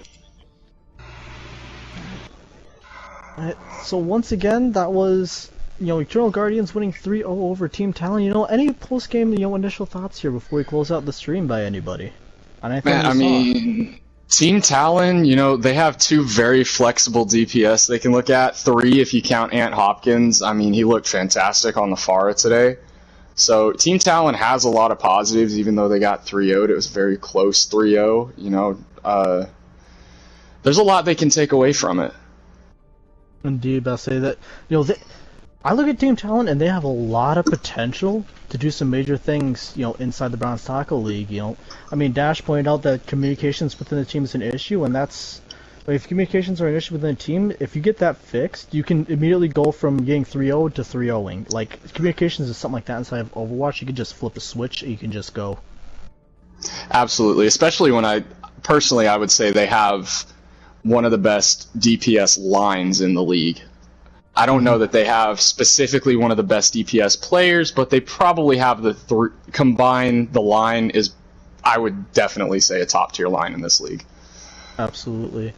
Alright, so once again, that was, Eternal Guardians winning 3-0 over Team Talon. Any post-game, initial thoughts here before we close out the stream by anybody? On anything Man, you I saw? mean, Team Talon, they have 2 very flexible DPS they can look at. 3 if you count Ant Hopkins. I mean, he looked fantastic on the Pharah today. So Team Talon has a lot of positives, even though they got 3-0'd. It was very close 3-0. There's a lot they can take away from it. Indeed, I'll say that. I look at Team Talon and they have a lot of potential to do some major things, inside the Bronze Taco League. I mean, Dash pointed out that communications within the team is an issue, and if communications are an issue within a team, if you get that fixed, you can immediately go from getting 3-0 to 3-0ing. Like, communications is something like that inside of Overwatch. You can just flip a switch and you can just go. Absolutely, especially when I would say they have one of the best DPS lines in the league. I don't know that they have specifically one of the best DPS players, but they probably have combined the line is, I would definitely say, a top tier line in this league. Absolutely.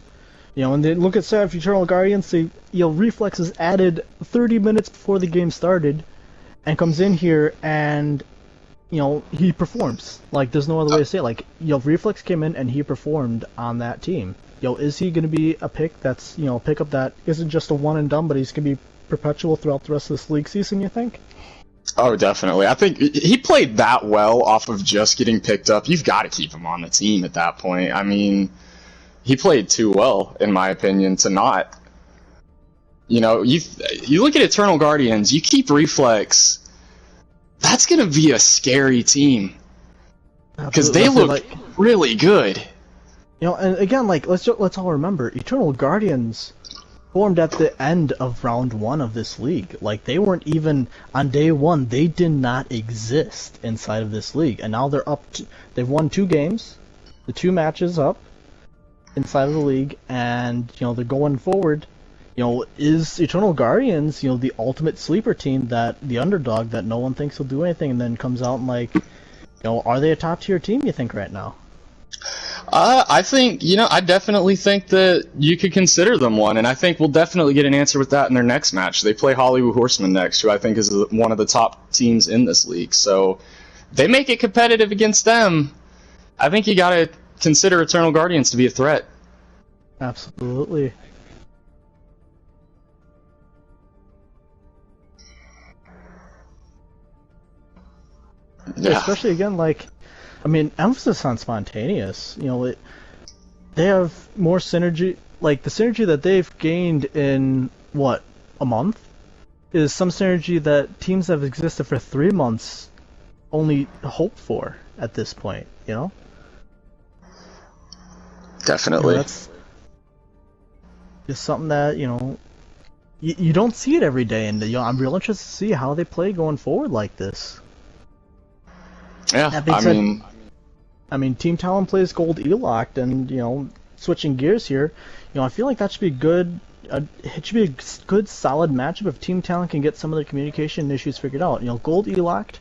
When they look at Seraph Eternal Guardians, Reflex is added 30 minutes before the game started, and comes in here and, he performs. Like, there's no other way to say it. Like, Reflex came in and he performed on that team. Is he going to be a pick that's, a pickup that isn't just a one and done, but he's going to be perpetual throughout the rest of this league season, you think? Oh, definitely. I think he played that well off of just getting picked up. You've got to keep him on the team at that point. I mean, he played too well, in my opinion, to not. You look at Eternal Guardians, you keep Reflex, that's going to be a scary team. Because they look really good. And again, let's all remember, Eternal Guardians formed at the end of round 1 of this league. Like, they weren't even on day 1. They did not exist inside of this league, and now they're up. They've won 2 games, the 2 matches up inside of the league, and they're going forward. Is Eternal Guardians the ultimate sleeper team, that the underdog that no one thinks will do anything, and then comes out and are they a top tier team? You think right now? I think, I definitely think that you could consider them one, and I think we'll definitely get an answer with that in their next match. They play Hollywood Horsemen next, who I think is one of the top teams in this league. So they make it competitive against them. I think you got to consider Eternal Guardians to be a threat. Absolutely. Yeah. Especially again, emphasis on spontaneous. They have more synergy. Like, the synergy that they've gained in, a month? Is some synergy that teams that have existed for 3 months only hope for at this point, Definitely. That's just something that, you don't see it every day, and I'm real interested to see how they play going forward like this. Yeah, I mean, Team Talon plays Gold E-Locked, and, switching gears here, I feel like that should be good. It should be a good, solid matchup if Team Talon can get some of their communication issues figured out. Gold E-Locked,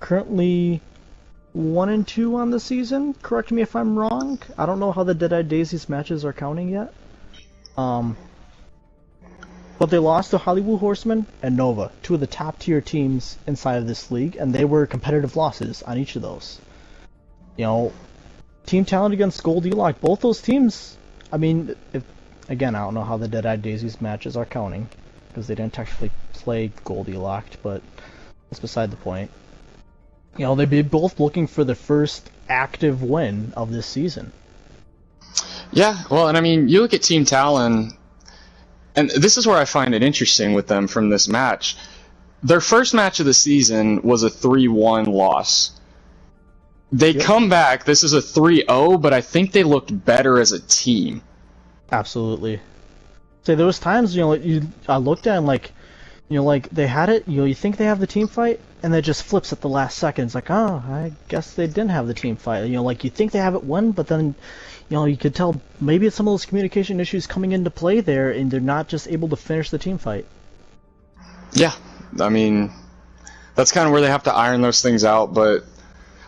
currently 1-2 on the season. Correct me if I'm wrong. I don't know how the Dead-Eyed Daisies matches are counting yet. But they lost to Hollywood Horsemen and Nova, 2 of the top tier teams inside of this league, and they were competitive losses on each of those. Team Talon against Gold E-Lock, both those teams, I mean, again, I don't know how the Dead-Eyed Daisies matches are counting, because they didn't technically play Gold E-Locked, but that's beside the point. They'd be both looking for the first active win of this season. Yeah, well, and I mean, you look at Team Talon, and this is where I find it interesting with them from this match. Their first match of the season was a 3-1 loss. They come back, this is a 3-0, but I think they looked better as a team. Absolutely. So there was times, I looked at and they had it, you think they have the team fight, and it just flips at the last second. It's like, oh, I guess they didn't have the team fight. You think they have it won, but then, you could tell maybe it's some of those communication issues coming into play there, and they're not just able to finish the team fight. Yeah, I mean, that's kind of where they have to iron those things out, but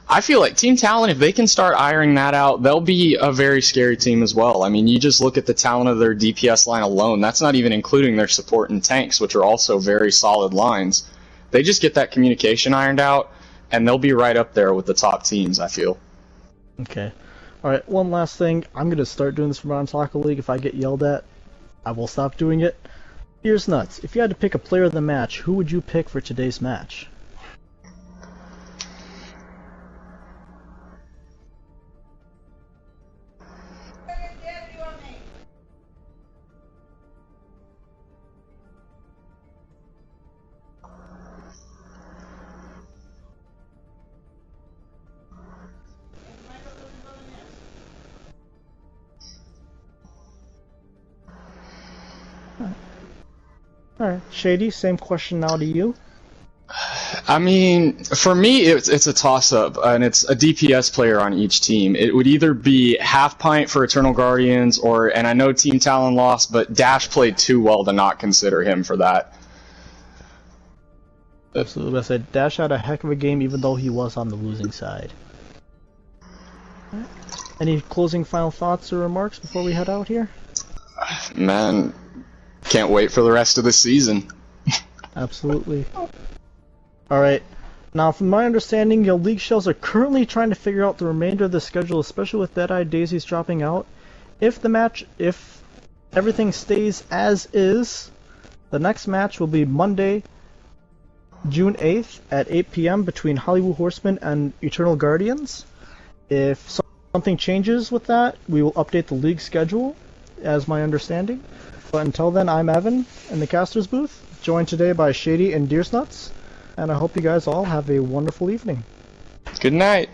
I feel like Team Talon, if they can start ironing that out, they'll be a very scary team as well. I mean, you just look at the talent of their DPS line alone. That's not even including their support and tanks, which are also very solid lines. They just get that communication ironed out, and they'll be right up there with the top teams, I feel. Okay. Alright, one last thing. I'm going to start doing this for Modern Taco League. If I get yelled at, I will stop doing it. Here's nuts. If you had to pick a player of the match, who would you pick for today's match? Alright, Shady, same question now to you. I mean, for me, it's a toss-up, and it's a DPS player on each team. It would either be Half Pint for Eternal Guardians, and I know Team Talon lost, but Dash played too well to not consider him for that. Absolutely, I said Dash had a heck of a game even though he was on the losing side. Any closing final thoughts or remarks before we head out here? Man, can't wait for the rest of the season. Absolutely. Alright, now from my understanding, your league shells are currently trying to figure out the remainder of the schedule, especially with Dead-Eye Daisies dropping out. If everything stays as is, the next match will be Monday, June 8th at 8 p.m. between Hollywood Horsemen and Eternal Guardians. If something changes with that, we will update the league schedule, as my understanding. But until then, I'm Evan in the caster's booth, joined today by Shady and Deersnuts, and I hope you guys all have a wonderful evening. Good night.